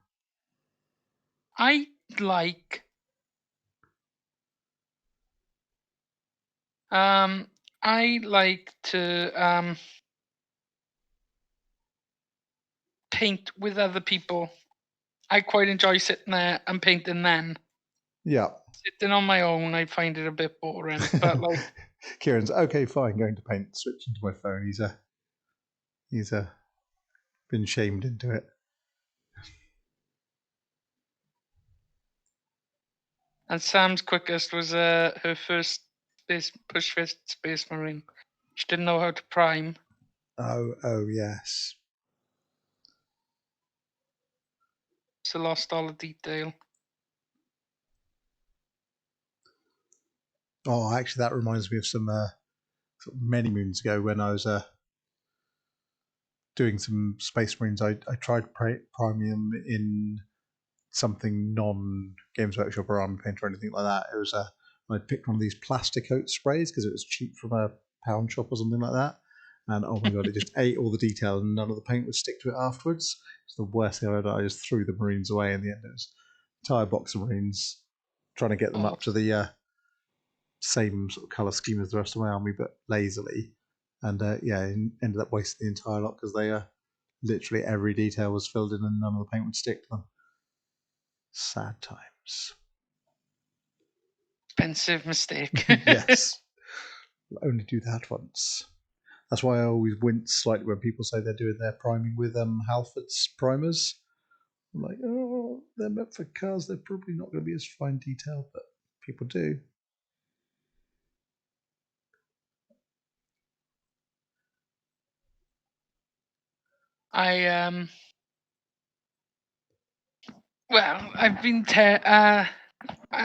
I like to paint with other people. I quite enjoy sitting there and painting then.
Yeah.
Sitting on my own, I find it a bit boring. But like,
Kieran's okay, fine, going to paint, switching to my phone. He's been shamed into it.
And Sam's quickest was her first push fist Space Marine. She didn't know how to prime.
Oh yes.
So lost all the detail.
Oh, actually, that reminds me of some sort of many moons ago when I was doing some Space Marines. I tried priming them in something non-Games Workshop or Army Paint or anything like that. It was I picked one of these Plasticoat sprays because it was cheap from a pound shop or something like that. And oh my god, it just ate all the detail and none of the paint would stick to it afterwards. It's the worst thing I've ever done. I just threw the Marines away in the end. It was an entire box of Marines, trying to get them up to the same sort of colour scheme as the rest of my army, but lazily. And ended up wasting the entire lot because they literally every detail was filled in and none of the paint would stick to them. Sad times.
Expensive mistake.
Yes. I'll only do that once. That's why I always wince slightly when people say they're doing their priming with Halford's primers. I'm like, oh, they're meant for cars. They're probably not going to be as fine detailed, but people do.
Well, I've been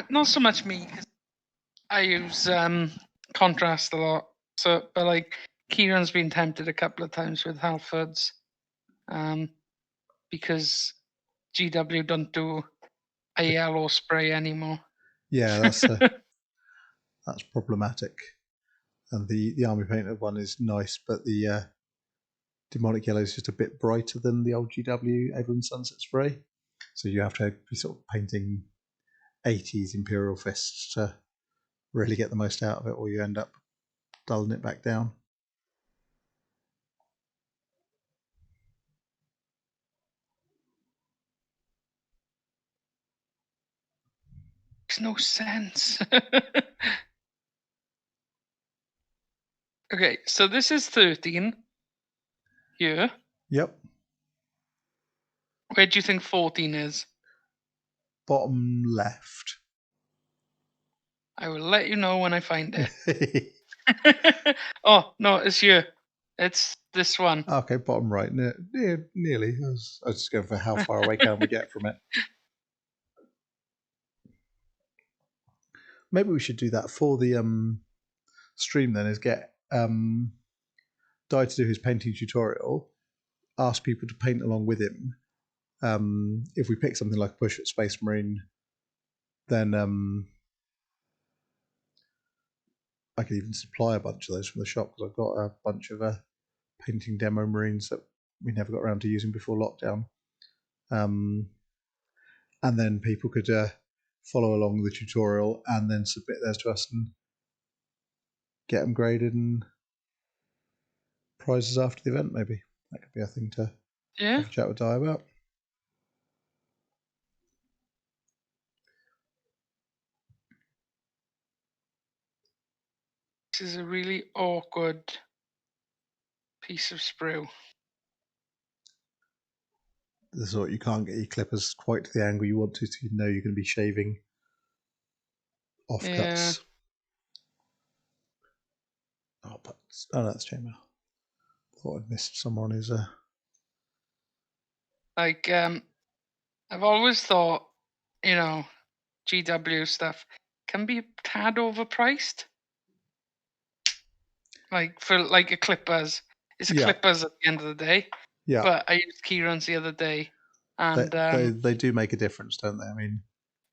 not so much me, 'cause I use contrast a lot. So, but like Kieran's been tempted a couple of times with Halfords, because GW don't do a yellow spray anymore.
Yeah, that's problematic. And the army painted one is nice, but the demonic yellow is just a bit brighter than the old GW Evelyn Sunset spray. So you have to be sort of painting 80s Imperial Fists to really get the most out of it, or you end up dulling it back down.
Makes no sense. Okay, so this is 13 here.
Yep.
Where do you think 14 is?
Bottom left.
I will let you know when I find it. Oh, no, it's here. It's this one.
Okay, bottom right. Nearly. I was just going for how far away can we get from it. Maybe we should do that for the stream then, is get Di to do his painting tutorial, ask people to paint along with him. If we pick something like Push at Space Marine, then I could even supply a bunch of those from the shop because I've got a bunch of painting demo Marines that we never got around to using before lockdown. And then people could follow along the tutorial and then submit theirs to us and get them graded and prizes after the event. Maybe that could be a thing to have a chat with Di about.
This is a really awkward piece of sprue.
The sort you can't get your clippers quite to the angle you want to, so you know you're going to be shaving offcuts.
Yeah.
Oh, that's chainmail. Thought I'd missed someone who's
Like, I've always thought, GW stuff can be a tad overpriced. Like for like a clippers. It's clippers at the end of the day.
Yeah.
But I used Kieran's the other day, and
they do make a difference, don't they? I mean,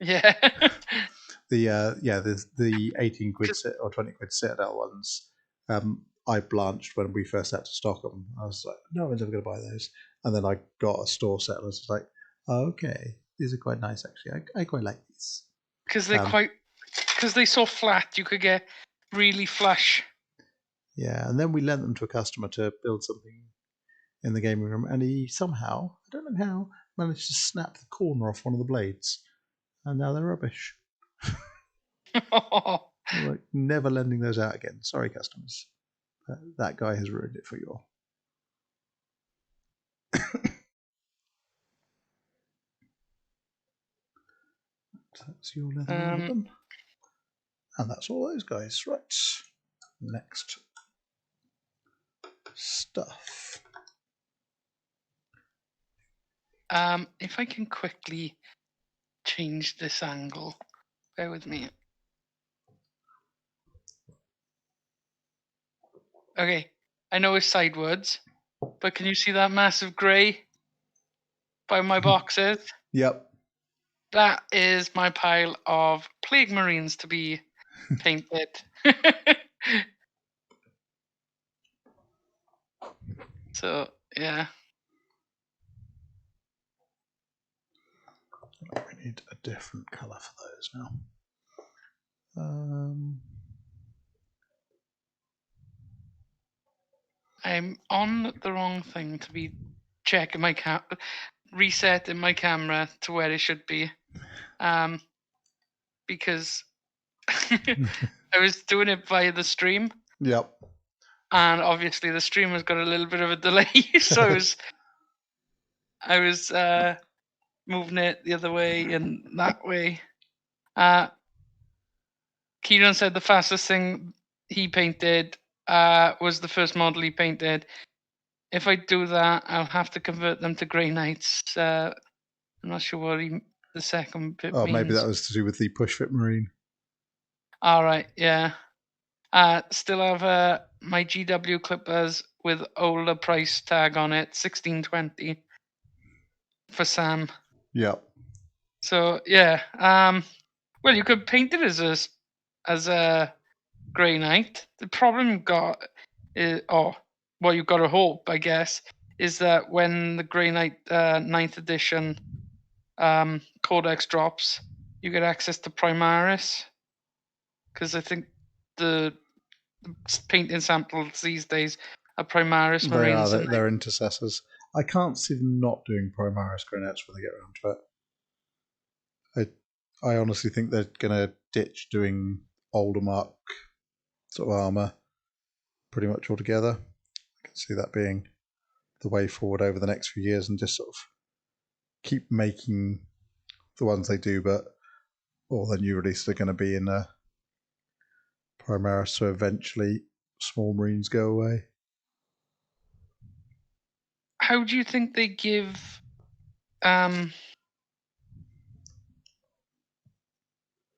yeah.
the 18 quid or 20 quid Citadel ones. I blanched when we first had to stock them. I was like, no one's ever going to buy those. And then I got a store set and I was like, oh, okay, these are quite nice actually. I quite like these.
Because they're so flat, you could get really flush.
Yeah, and then we lent them to a customer to build something in the gaming room, and he somehow, I don't know how, managed to snap the corner off one of the blades, and now they're rubbish. Like, never lending those out again. Sorry, customers. That guy has ruined it for you all. That's your leather armor done. And that's all those guys. Right. Next stuff.
If I can quickly change this angle, bear with me. Okay, I know it's sidewards, but can you see that massive grey by my boxes?
Yep.
That is my pile of Plague Marines to be painted. So, yeah.
We need a different colour for those now.
I'm on the wrong thing to be checking my resetting my camera to where it should be. Because I was doing it via the stream.
Yep.
And obviously the stream has got a little bit of a delay, so I was moving it the other way and that way. Kieran said the fastest thing he painted was the first model he painted. If I do that, I'll have to convert them to Grey Knights. I'm not sure what the second bit means.
Maybe that was to do with the push fit marine.
All right, yeah. Still have my GW Clippers with older price tag on it, 1620 for Sam.
Yep.
So yeah, well, you could paint it as a Grey Knight. The problem you've got is, what you've got to hope, I guess, is that when the Grey Knight 9th edition Codex drops, you get access to Primaris. Because I think the painting samples these days are Primaris Marines.
They're intercessors. I can't see them not doing Primaris Grey Knights when they get around to it. I honestly think they're going to ditch doing older mark sort of armour pretty much altogether. I can see that being the way forward over the next few years and just sort of keep making the ones they do, but all the new releases are going to be in Primaris, so eventually small marines go away.
How do you think they give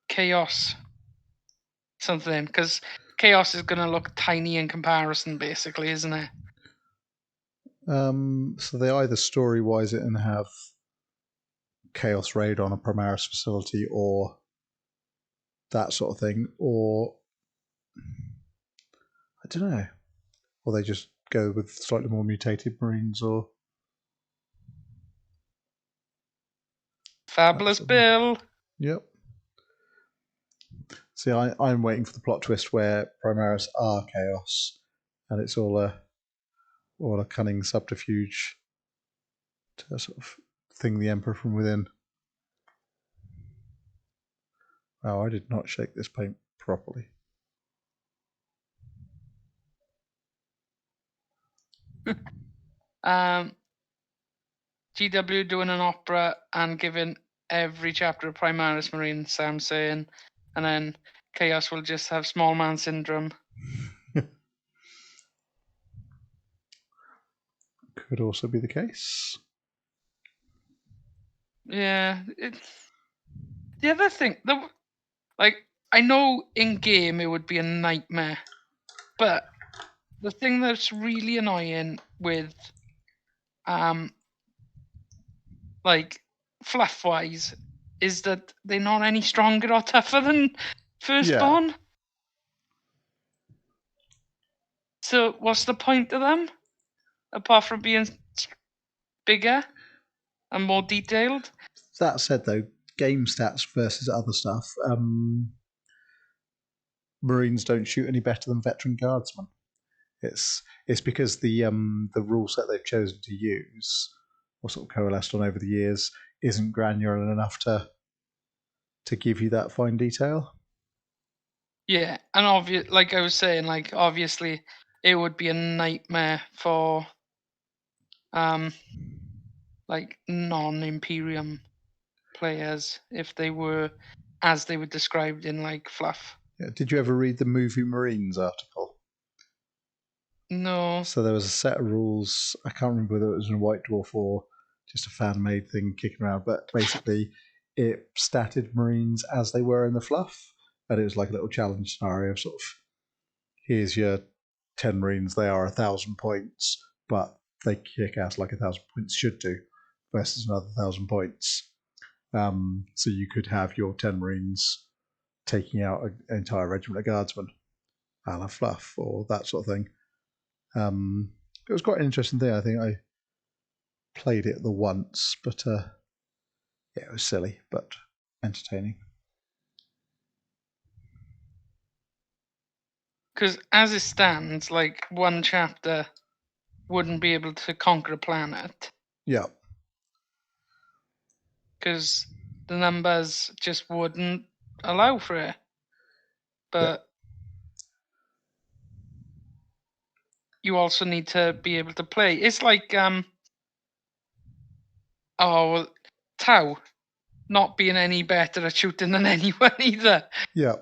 Chaos something? Because Chaos is going to look tiny in comparison, basically, isn't it?
So they either story-wise it and have Chaos Raid on a Primaris facility or that sort of thing, or I don't know, or they just go with slightly more mutated marines, or
Fabulous Bill.
Yep. See, I'm waiting for the plot twist where Primaris are Chaos, and it's all a cunning subterfuge to sort of thing the Emperor from within. Wow, I did not shake this paint properly.
GW doing an opera and giving every chapter a Primaris Marine, Sam's saying, and then Chaos will just have small man syndrome.
Could also be the case.
Yeah. The other thing, I know in game it would be a nightmare, but the thing that's really annoying with fluff-wise is that they're not any stronger or tougher than Firstborn. Yeah. So what's the point of them? Apart from being bigger and more detailed?
That said, though, game stats versus other stuff, Marines don't shoot any better than veteran guardsmen. It's because the rule set they've chosen to use, or sort of coalesced on over the years, isn't granular enough to give you that fine detail.
Yeah, and like I was saying, obviously it would be a nightmare for non-Imperium players if they were as they were described in like fluff.
Yeah. Did you ever read the Movie Marines article?
No.
So there was a set of rules. I can't remember whether it was in White Dwarf or just a fan-made thing kicking around, but basically it statted Marines as they were in the fluff, and it was like a little challenge scenario of sort of, here's your 10 Marines, they are 1,000 points, but they kick ass like 1,000 points should do, versus another 1,000 points. So you could have your 10 Marines taking out an entire regiment of guardsmen, a la fluff, or that sort of thing. It was quite an interesting thing. I think I played it the once, but yeah, it was silly but entertaining.
Because as it stands, like one chapter wouldn't be able to conquer a planet.
Yeah.
Because the numbers just wouldn't allow for it. But you also need to be able to play. It's like Tau not being any better at shooting than anyone either.
Yeah.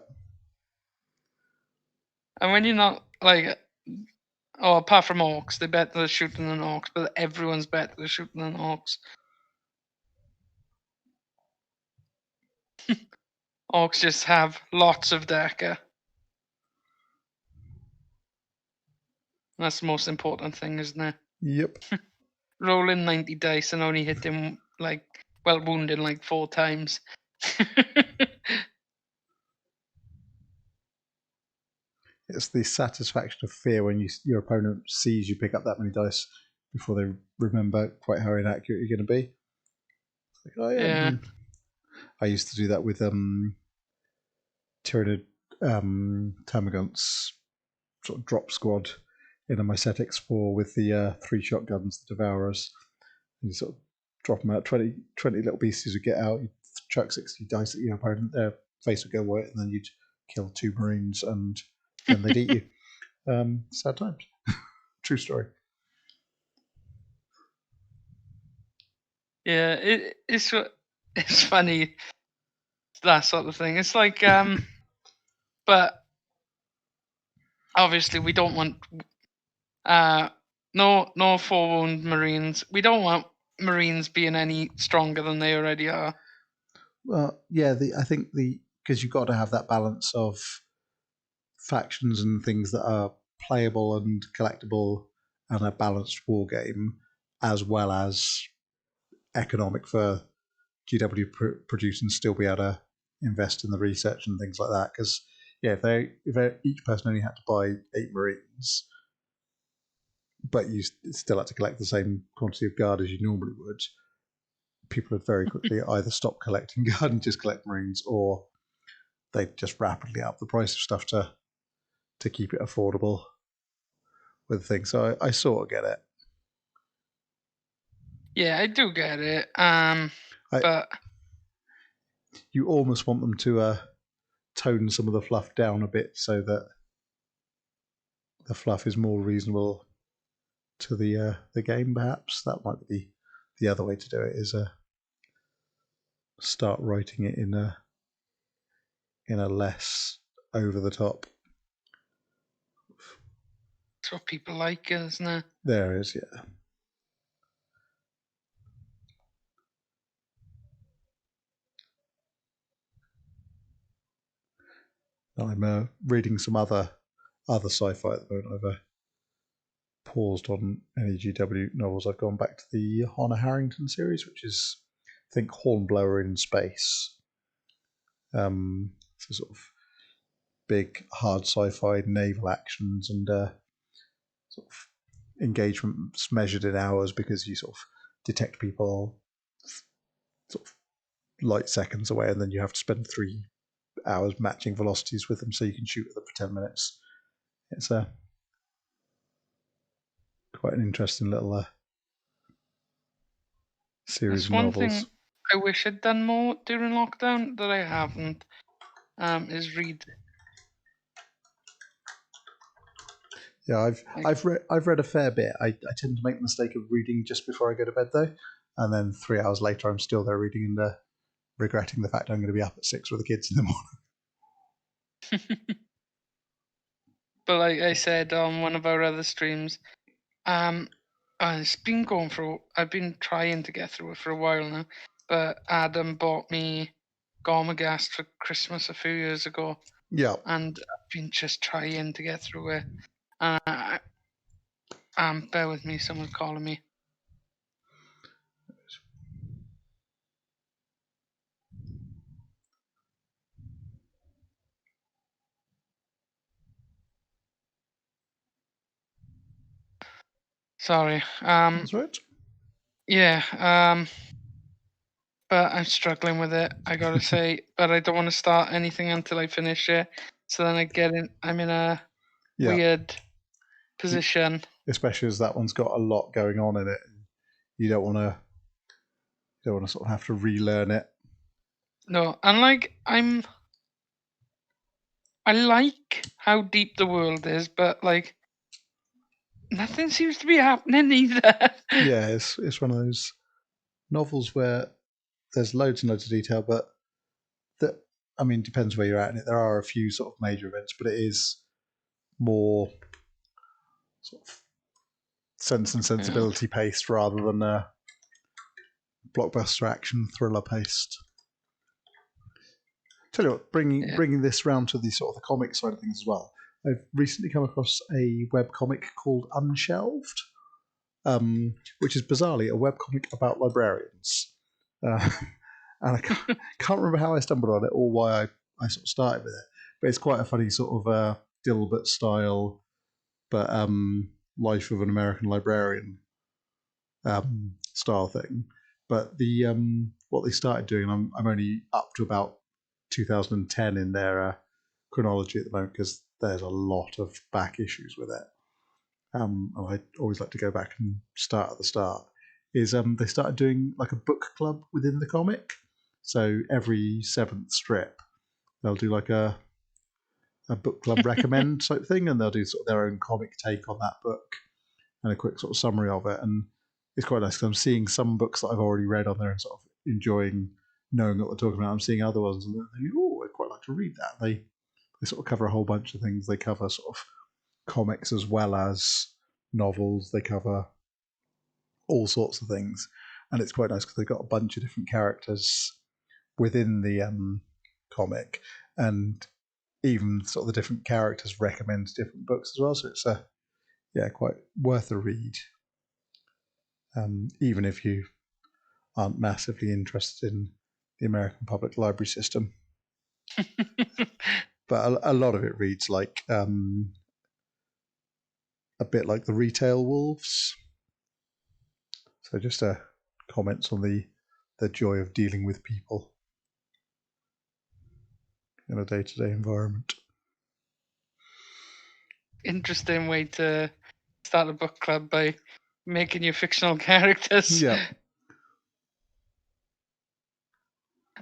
And when you're not like, apart from orcs, they're better at shooting than orcs, but everyone's better at shooting than orcs. Orcs just have lots of decker. That's the most important thing, isn't it?
Yep.
Rolling 90 dice and only hitting wounding like 4 times.
It's the satisfaction of fear when your opponent sees you pick up that many dice before they remember quite how inaccurate you're going to be. Like, oh, yeah. I used to do that with Tyranid Termagant's sort of drop squad in a Mycetic Spore with the 3 shotguns, the Devourers. And you sort of drop them out, 20 little beasties would get out, you'd chuck 60 dice at your opponent, their face would go white, and then you'd kill 2 Marines, and then they'd eat you. Sad times. True story.
Yeah, it's funny, that sort of thing. It's like, but obviously we don't want no 4 wound Marines. We don't want Marines being any stronger than they already are.
Well, yeah, I think because you've got to have that balance of factions and things that are playable and collectible and a balanced war game, as well as economic for GW produce and still be able to invest in the research and things like that. Because yeah, if each person only had to buy 8 Marines, but you still had to collect the same quantity of guard as you normally would, people would very quickly either stop collecting guard and just collect Marines, or they'd just rapidly up the price of stuff to keep it affordable with things. So I sort of get it.
Yeah, I do get it. But
you almost want them to tone some of the fluff down a bit so that the fluff is more reasonable to the game. Perhaps that might be the other way to do it, is start writing it in a less over the top.
That's what people like, isn't it?
There is, yeah. I'm reading some other sci-fi at the moment. I've paused on any GW novels. I've gone back to the Hannah Harrington series, which is, I think, Hornblower in Space. It's a sort of big, hard sci-fi naval actions and sort of engagements measured in hours, because you sort of detect people sort of light seconds away, and then you have to spend 3 hours matching velocities with them so you can shoot at them for 10 minutes. It's quite an interesting little series of novels.
One thing I wish I'd done more during lockdown that I haven't is read.
Yeah, I've read a fair bit. I tend to make the mistake of reading just before I go to bed though, and then 3 hours later I'm still there reading, and regretting the fact I'm going to be up at 6 with the kids in the morning.
But like I said on one of our other streams, it's been going through. I've been trying to get through it for a while now, but Adam bought me Gormagast for Christmas a few years ago.
Yeah.
And I've been just trying to get through it. Bear with me, someone's calling me. Sorry.
That's right.
Yeah. But I'm struggling with it, I gotta say. But I don't want to start anything until I finish it. So then I'm in a weird position.
Especially as that one's got a lot going on in it. You don't want to sort of have to relearn it.
No, and like I like how deep the world is, but like nothing seems to be happening either.
Yeah, it's one of those novels where there's loads and loads of detail, but depends where you're at in it. There are a few sort of major events, but it is more sort of Sense and Sensibility paced rather than blockbuster action thriller paced. Tell you what, bringing this round to the sort of the comic side of things as well. I've recently come across a webcomic called Unshelved, which is bizarrely a webcomic about librarians. And I can't remember how I stumbled on it or why I sort of started with it. But it's quite a funny sort of Dilbert style, but life of an American librarian style thing. But the what they started doing, I'm only up to about 2010 in their chronology at the moment because there's a lot of back issues with it. And I always like to go back and start at the start. Is they started doing like a book club within the comic. So every 7th strip, they'll do like a book club recommend type thing, and they'll do sort of their own comic take on that book and a quick sort of summary of it. And it's quite nice because I'm seeing some books that I've already read on there and sort of enjoying knowing what they're talking about. I'm seeing other ones and I'm thinking, oh, I'd quite like to read that. They sort of cover a whole bunch of things. They cover sort of comics as well as novels. They cover all sorts of things. And it's quite nice because they've got a bunch of different characters within the comic, and even sort of the different characters recommend different books as well. So it's quite worth a read, even if you aren't massively interested in the American public library system. But a lot of it reads like a bit like the Retail Wolves. So just comments on the joy of dealing with people in a day-to-day environment.
Interesting way to start a book club by making your fictional characters.
Yeah.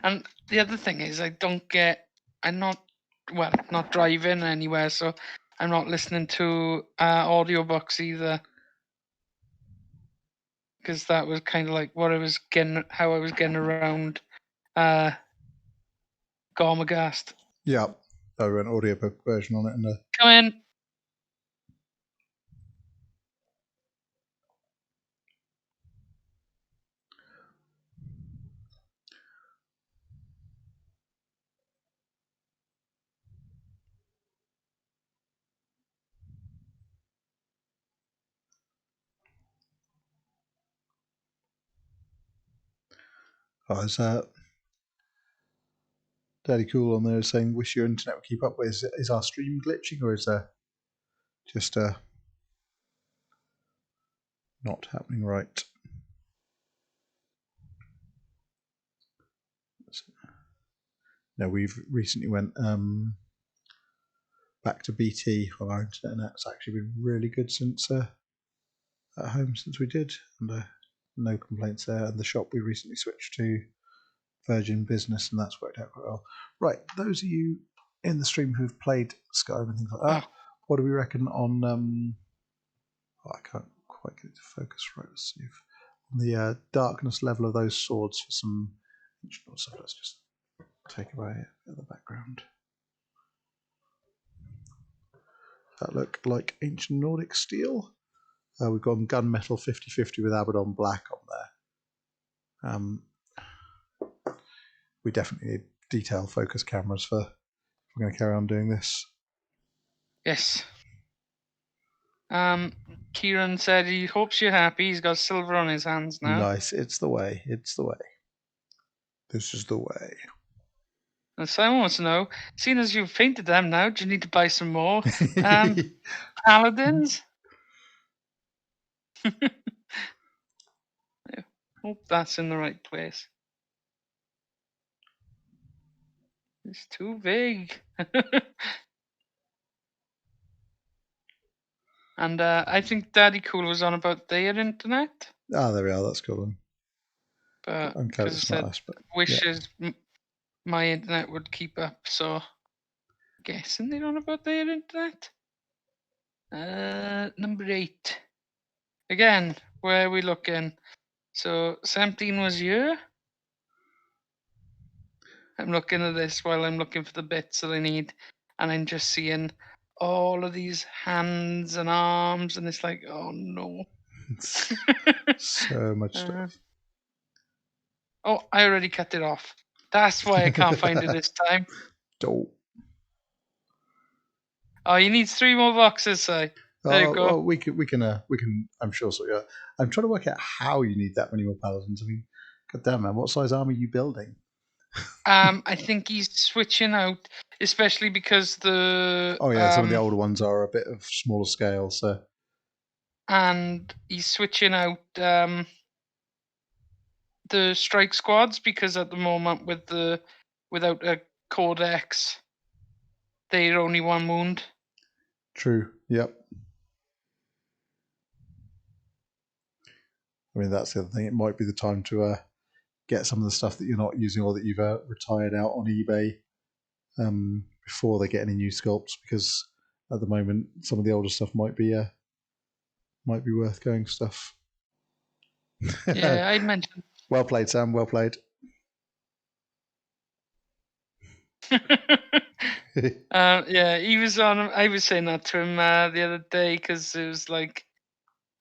And the other thing is I'm not driving anywhere, so I'm not listening to audiobooks either. Because that was kind of like how I was getting around Gormagast.
Yeah. I wrote an audiobook version on it. And
Come in.
is Daddy Cool on there saying, wish your internet would keep up with. Is our stream glitching or is just not happening right? No, we've recently went back to BT on our internet, and that's actually been really good since at home since we did, and no complaints there. And the shop we recently switched to Virgin Business, and that's worked out quite well. Right, those of you in the stream who've played Skyrim and things like that, what do we reckon on? I can't quite get it to focus right. Let's see if on the darkness level of those swords for some So let's just take away the background. That look like ancient Nordic steel. We've gone gunmetal 50/50 with Abaddon black on there. We definitely need detail focus cameras if we're going to carry on doing this.
Yes. Kieran said he hopes you're happy. He's got silver on his hands now.
Nice. It's the way. It's the way. This is the way.
And Simon wants to know, seeing as you've painted them now, do you need to buy some more paladins? I hope that's in the right place. It's too big. And I think Daddy Cool was on about their internet.
Ah, there we are. That's cool.
But
I'm glad it's not us. But
wishes my internet would keep up, so guessing they're on about their internet. Number 8. Again, where are we looking? So 17 was here. I'm looking at this while I'm looking for the bits that I need, and I'm just seeing all of these hands and arms, and it's like, oh no.
So much stuff.
Oh, I already cut it off. That's why I can't find it this time.
Dope.
Oh, you need 3 more boxes, so there you go.
Well, we can. I'm sure. So yeah, I'm trying to work out how you need that many more paladins. I mean, god damn man, what size army are you building?
I think he's switching out, especially because the
some of the older ones are a bit of smaller scale. So,
and he's switching out the strike squads because at the moment without a codex, they're only 1 wound.
True. Yep. I mean, that's the other thing. It might be the time to get some of the stuff that you're not using or that you've retired out on eBay before they get any new sculpts, because at the moment some of the older stuff might be worth going stuff.
Yeah, I mentioned.
Well played, Sam. Well played.
Yeah, he was on. I was saying that to him the other day because it was like,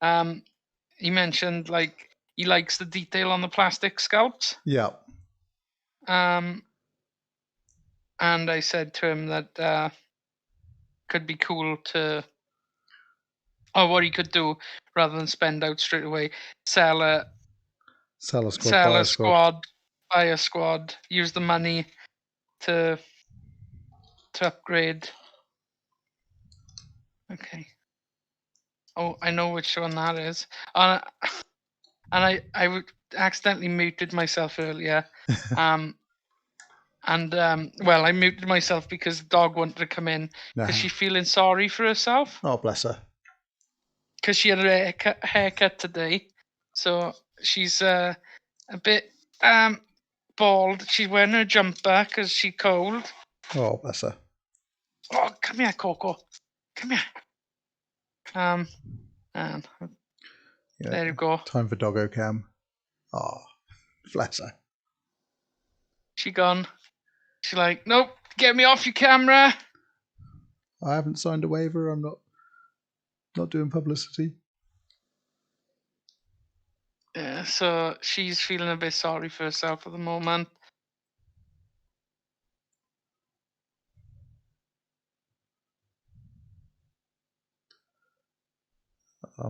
he mentioned like he likes the detail on the plastic sculpts.
Yeah.
And I said to him that could be cool to, or what he could do rather than spend out straight away, sell a squad, buy a squad, use the money to upgrade. Okay. Oh, I know which one that is. And I accidentally muted myself earlier. Well, I muted myself because the dog wanted to come in because she's feeling sorry for herself.
Oh, bless her.
Because she had a haircut today, so she's a bit bald. She's wearing her jumper because she's cold.
Oh, bless her.
Oh, come here, Coco. Come here. And there you go.
Time for doggo cam. Oh, bless her.
She gone. She's like, nope, get me off your camera.
I haven't signed a waiver. I'm not doing publicity.
Yeah, so she's feeling a bit sorry for herself at the moment.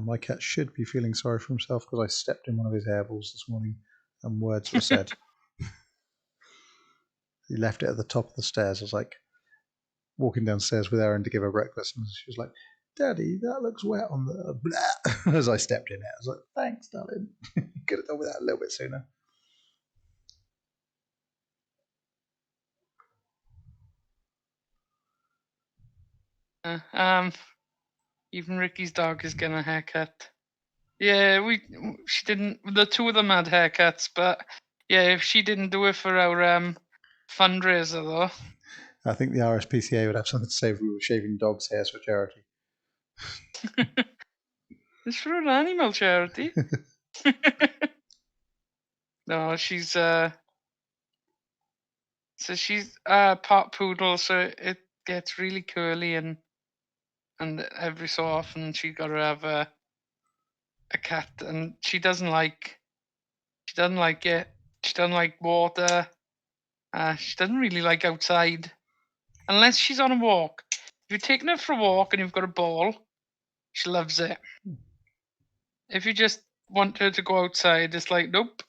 My cat should be feeling sorry for himself because I stepped in one of his hairballs this morning and words were said. He left it at the top of the stairs. I was like walking downstairs with Erin to give her breakfast, and she was like, "Daddy, that looks wet on the blah." As I stepped in it, I was like, "Thanks, darling. Could have done with that a little bit sooner."
Even Ricky's dog is getting a haircut. Yeah, she didn't. The 2 of them had haircuts, but yeah, if she didn't do it for our fundraiser though.
I think the RSPCA would have something to say if we were shaving dogs' hairs for charity.
It's for an animal charity. No, she's So she's part poodle, so it gets really curly, and every so often she got to have a cat, and she doesn't like it. She doesn't like water. She doesn't really like outside unless she's on a walk. If you're taking her for a walk and you've got a ball, she loves it. If you just want her to go outside, it's like, nope.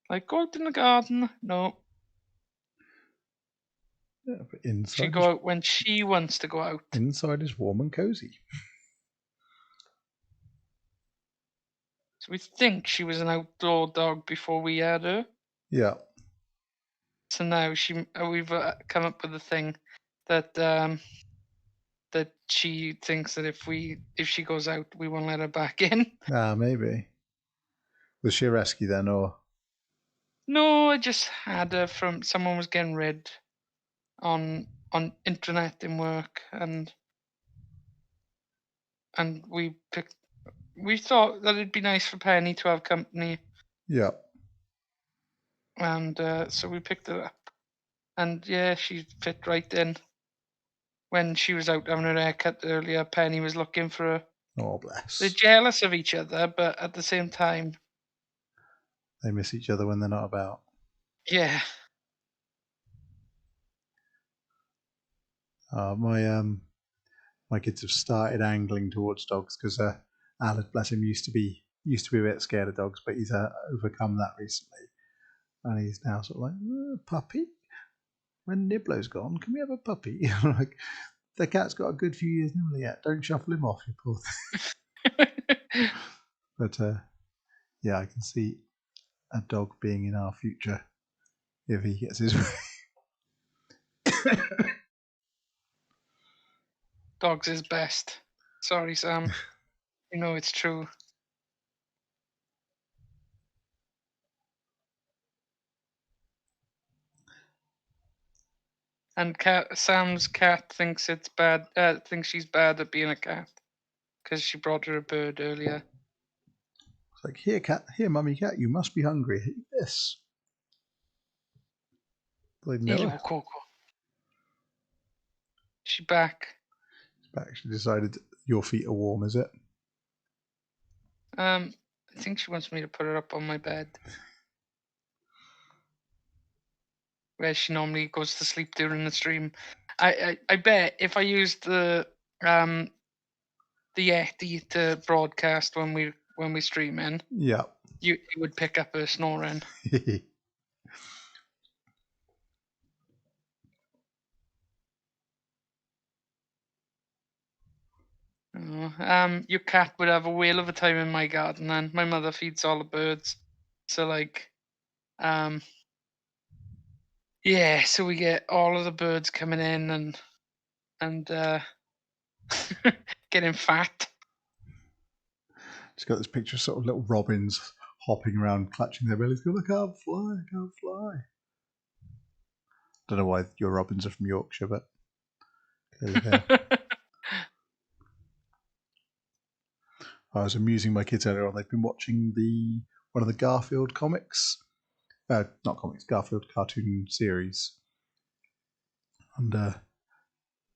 Like, go out in the garden. No.
Yeah, but inside
She go out when she wants to go out.
Inside is warm and cozy.
So we think she was an outdoor dog before we had her.
Yeah.
So now we've come up with a thing that that she thinks that if she goes out, we won't let her back in.
Maybe. Was she a rescue then, or?
No, I just had her from someone was getting rid on internet in work, and we thought that it'd be nice for Penny to have company.
Yeah.
And so we picked her up, and yeah, she fit right in. When she was out having her haircut earlier, Penny was looking for her.
Oh, bless.
They're jealous of each other, but at the same time,
they miss each other when they're not about.
Yeah.
My kids have started angling towards dogs because Alan, bless him, used to be a bit scared of dogs, but he's overcome that recently, and he's now sort of like, puppy. When Niblo's gone, can we have a puppy? I'm like, the cat's got a good few years nibble yet. Don't shuffle him off, you poor thing. But yeah, I can see a dog being in our future if he gets his way.
Dogs is best. Sorry, Sam. You know it's true. And Sam's cat thinks it's bad. Thinks she's bad at being a cat because she brought her a bird earlier.
It's like, here, cat, here, mummy cat, you must be hungry. Eat this.
Hello, Coco. She back.
She's back. She decided your feet are warm, is it?
I think she wants me to put her up on my bed, where she normally goes to sleep during the stream. I bet if I used the Yeti to broadcast when we stream in,
yeah,
you would pick up her snoring. Your cat would have a whale of a time in my garden, and my mother feeds all the birds, so like, yeah, so we get all of the birds coming in and getting fat.
She's got this picture of sort of little robins hopping around, clutching their bellies, going, I can't fly, I can't fly. Don't know why your robins are from Yorkshire, but clearly they are. I was amusing my kids earlier on. They've been watching one of the Garfield comics. Not comics, Garfield cartoon series. And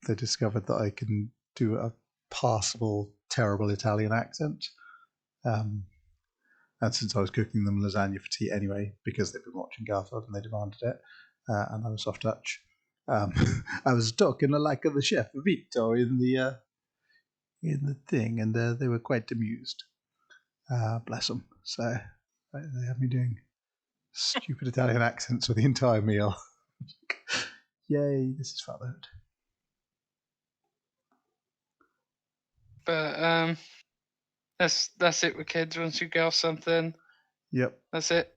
they discovered that I can do a passable, terrible Italian accent. And since I was cooking them lasagna for tea anyway, because they've been watching Garfield and they demanded it, and I was soft touch, I was talking like the chef Vito in the thing, and they were quite amused. Bless them. So they have me doing stupid Italian accents for the entire meal. Yay, this is fatherhood.
But that's it with kids. Once you get off something,
yep,
that's it.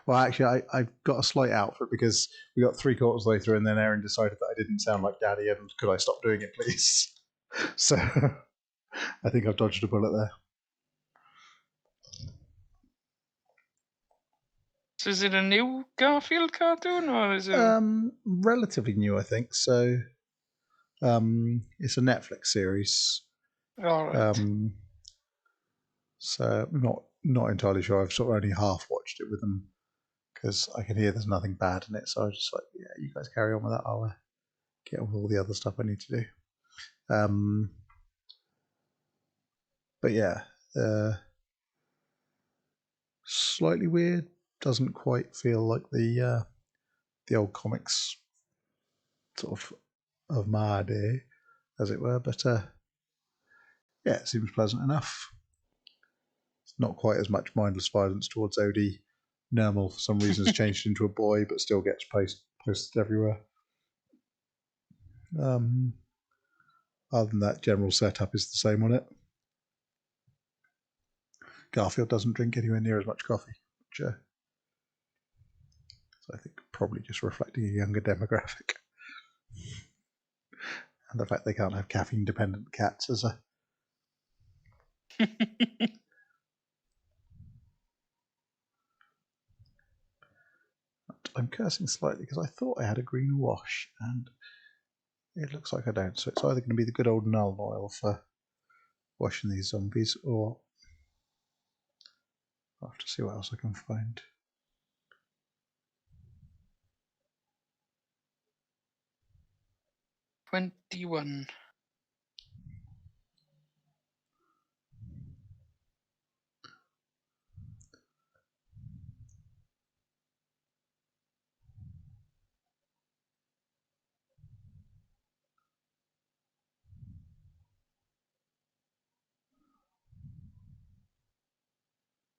Well, actually, I've got a slight outfit because we got 3/4 way through, and then Erin decided that I didn't sound like Daddy, and could I stop doing it, please? So I think I've dodged a bullet there.
So is it a new Garfield cartoon, or is it
relatively new? I think so. It's a Netflix series.
all right?
So I'm not entirely sure. I've sort of only half watched it with them because I can hear there's nothing bad in it. So I was just like, yeah, you guys carry on with that. I'll get on with all the other stuff I need to do. But yeah, slightly weird. Doesn't quite feel like the old comics sort of my day, as it were. But yeah, it seems pleasant enough. It's not quite as much mindless violence towards Odie. Nermal, for some reason, has changed into a boy, but still gets posted everywhere. Other than that, general setup is the same on it. Garfield doesn't drink anywhere near as much coffee, which so I think probably just reflecting a younger demographic. And the fact they can't have caffeine-dependent cats as a... I'm cursing slightly because I thought I had a green wash, and it looks like I don't. So it's either going to be the good old Null oil for washing these zombies, or I'll have to see what else I can find.
$21.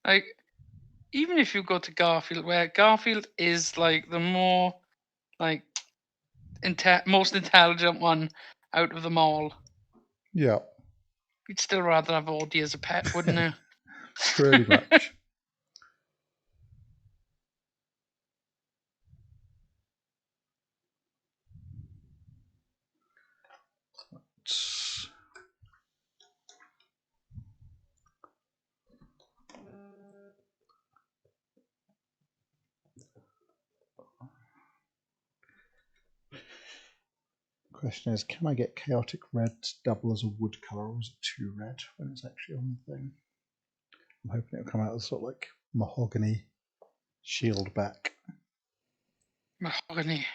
Like, even if you go to Garfield, where Garfield is like the more like most intelligent one out of them all,
Yeah,
you'd still rather have Audie as a pet, wouldn't you?
pretty much. Question is, can I get chaotic red to double as a wood colour, or is it too red when it's actually on the thing? I'm hoping it'll come out as sort of like mahogany shield back.
Mahogany.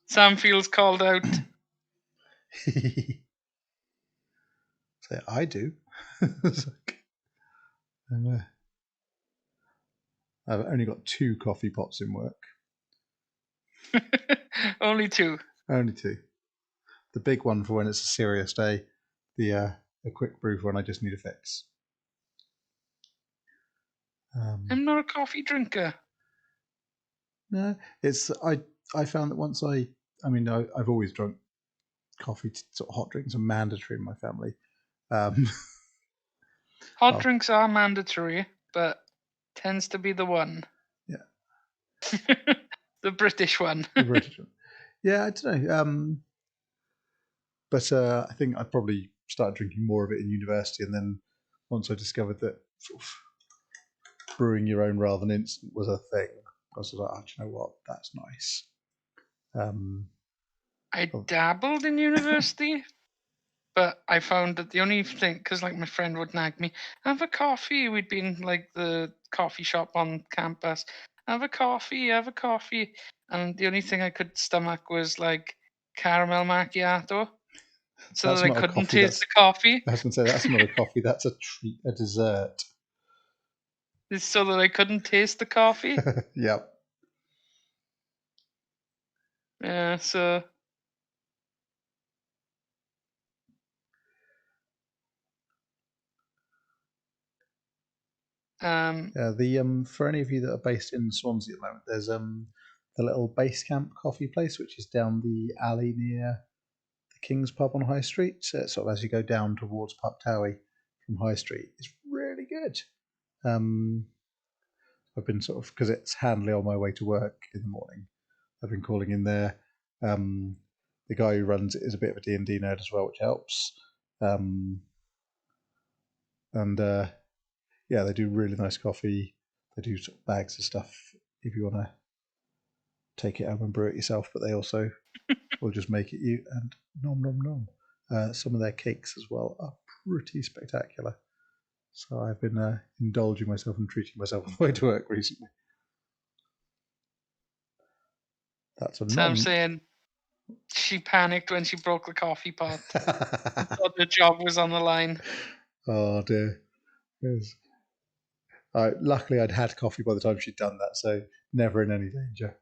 Sam feels called out.
Say, I do. I've only got 2 coffee pots in work.
Only 2.
Only 2. The big one for when it's a serious day. The quick brew for when I just need a fix.
I'm not a coffee drinker.
No, it's I found that once I've always drunk coffee. Sort of hot drinks are mandatory in my family.
Hot drinks are mandatory, but tends to be the one.
Yeah.
The British one.
The British one. Yeah, I don't know. But I think I probably started drinking more of it in university, and then once I discovered that sort of brewing your own rather than instant was a thing, I was like, oh, do you know what? That's nice.
I dabbled in university, but I found that the only thing, because like my friend would nag me, have a coffee. We'd be in like the coffee shop on campus. Have a coffee, have a coffee. And the only thing I could stomach was like caramel macchiato. So
that's
that I
not a
couldn't
coffee.
taste the coffee.
I was going to say, that's not a coffee. That's a treat, a dessert.
So that I couldn't taste the coffee.
Yep.
Yeah, so
for any of you that are based in Swansea at the moment, there's the little base camp coffee place, which is down the alley near the King's Pub on High Street. So sort of as you go down towards Pub Towie from High Street, it's really good. I've been sort of, because it's handily on my way to work in the morning, I've been calling in there. The guy who runs it is a bit of a D&D nerd as well, which helps. Yeah, they do really nice coffee. They do sort of bags of stuff if you want to take it home and brew it yourself, but they also will just make it you and nom nom nom. some of their cakes as well are pretty spectacular. So I've been indulging myself and treating myself on the way to work recently. That's a
So I'm saying she panicked when she broke the coffee pot. Thought the job was on the line.
Oh dear. Yes. Luckily, I'd had coffee by the time she'd done that, so never in any danger.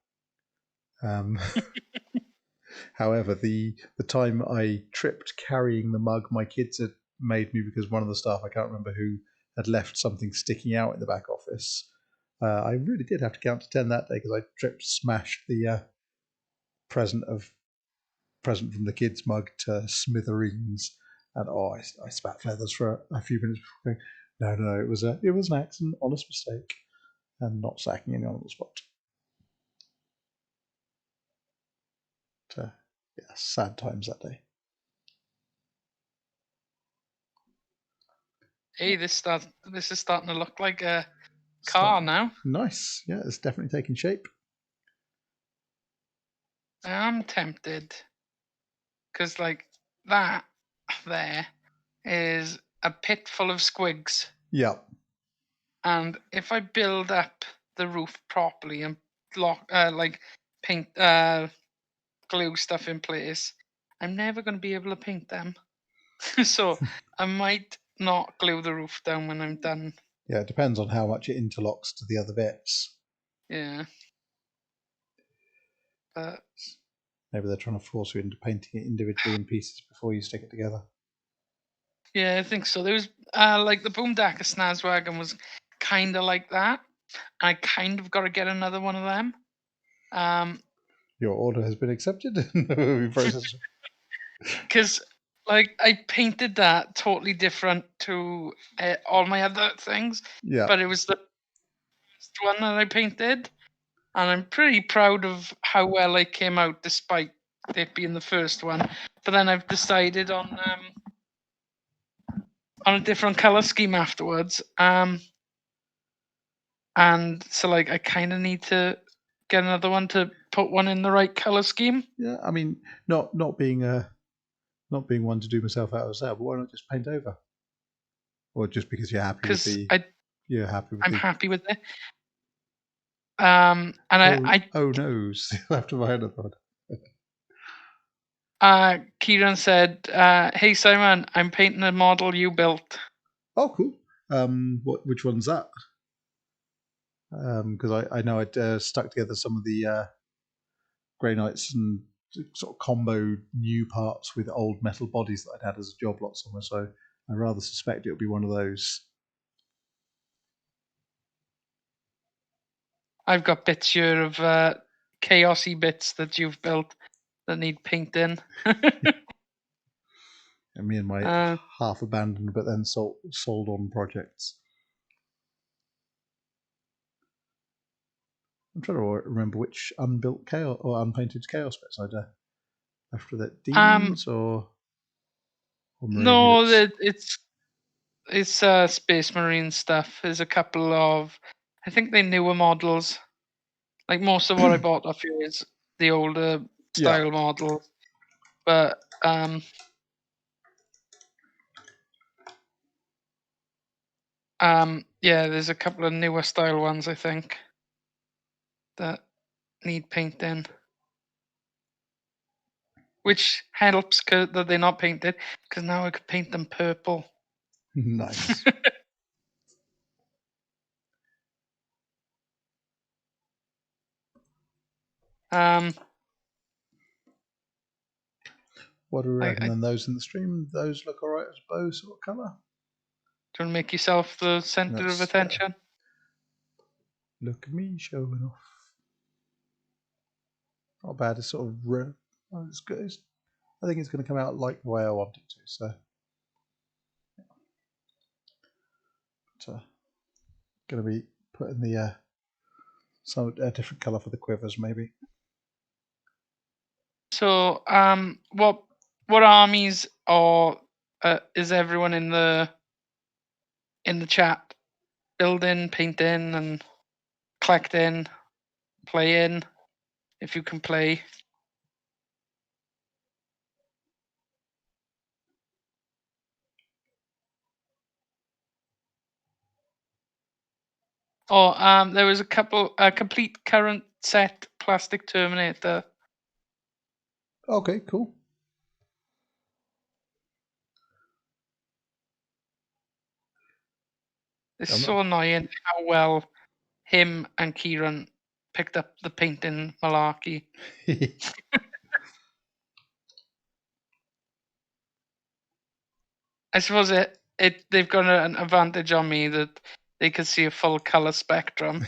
However, the time I tripped carrying the mug my kids had made me because one of the staff, I can't remember who, had left something sticking out in the back office. I really did have to count to 10 that day because I tripped, smashed the present from the kids mug to smithereens, and I spat feathers for a few minutes before going, no, it was an accident, honest mistake, and not sacking anyone on the spot. Yeah, sad times that day.
Hey, this is starting to look like a car now.
Nice. Yeah, it's definitely taking shape.
I'm tempted because like that there is a pit full of squigs.
Yeah.
And if I build up the roof properly and paint glue stuff in place, I'm never going to be able to paint them. So I might not glue the roof down when I'm done.
Yeah, it depends on how much it interlocks to the other bits.
Yeah. But
maybe they're trying to force you into painting it individually in pieces before you stick it together.
Yeah, I think so. There was like the Boomdacker Snazwagon was kind of like that. I kind of got to get another one of them.
Your order has been accepted.
Because like I painted that totally different to all my other things.
Yeah.
But it was the first one that I painted, and I'm pretty proud of how well it came out, despite it being the first one. But then I've decided on a different color scheme afterwards. And so like I kind of need to get another one to put one in the right color scheme.
Yeah, I mean, not being one to do myself out of style, but why not just paint over? Or just because you're happy with the
I'm happy with it.
And noes, you'll have to buy another
one. Kieran said, "Hey Simon, I'm painting a model you built."
Oh, cool. Which one's that? Because I know I'd stuck together some of the Grey Knights and sort of combo new parts with old metal bodies that I'd had as a job lot somewhere. So I rather suspect it'll be one of those.
I've got bits here of chaosy bits that you've built that need painting.
And me and my half abandoned but then sold on projects. I'm trying to remember which unbuilt chaos or unpainted chaos bits I'd after that. Demons or
no, it's Space Marine stuff. There's a couple of, I think they're newer models. Like most of what I bought off you is the older style model, but yeah, there's a couple of newer style ones I think that need painting, which helps that they're not painted because now I could paint them purple.
Nice. What do we reckon? Then those in the stream, those look alright as a bow sort of colour.
Do you want to make yourself the centre of attention?
Look at me showing off. Not bad. It's sort of it's good. I think it's going to come out like the way I want it to. So, going to be putting the a different colour for the quivers, maybe.
So, what armies is everyone in the chat building, painting, and collecting, playing? If you can play. Oh, there was a complete current set plastic Terminator.
Okay, cool.
It's so annoying how well him and Kieran picked up the painting malarkey. I suppose they've got an advantage on me that they can see a full color spectrum.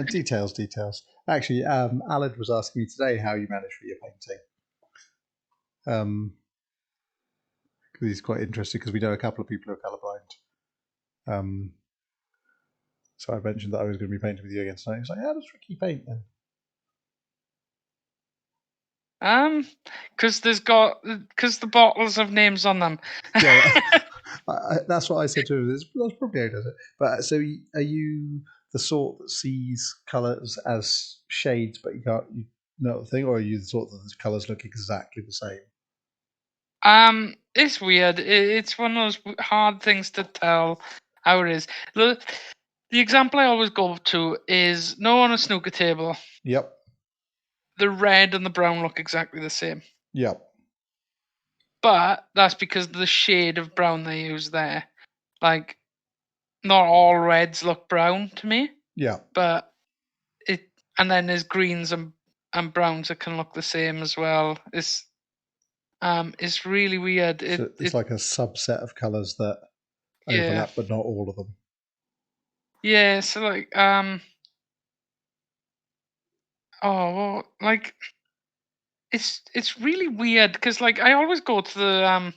Details. Actually, Alad was asking me today how you manage for your painting. Because he's quite interested because we know a couple of people who are colorblind. So I mentioned that I was going to be painting with you again tonight. He's like, "How does Ricky paint then?"
Because the bottles have names on them.
Yeah, that's what I said to him. That's probably how he does it. But so, are you the sort that sees colours as shades, but you know the thing, or are you the sort that the colours look exactly the same?
It's weird. It's one of those hard things to tell how it is. The example I always go to is on a snooker table.
Yep.
The red and the brown look exactly the same.
Yep.
But that's because of the shade of brown they use there. Like, not all reds look brown to me.
Yeah.
But and then there's greens and browns that can look the same as well. It's really weird.
It's like a subset of colours that overlap, but not all of them.
Yeah, so like it's really weird because like I always go to the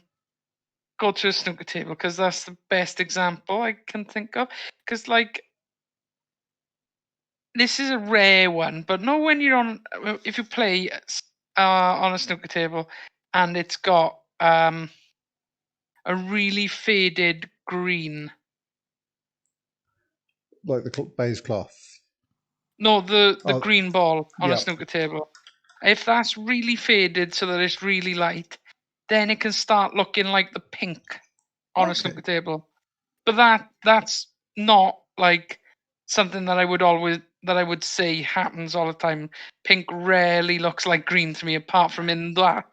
go to a snooker table because that's the best example I can think of. Because like this is a rare one, but no, when you're on if you play on a snooker table and it's got a really faded green.
Like the baize cloth.
No, the green ball on a
Yep.
snooker table. If that's really faded so that it's really light, then it can start looking like the pink on a snooker table. But that's not like something that I would say happens all the time. Pink rarely looks like green to me, apart from in that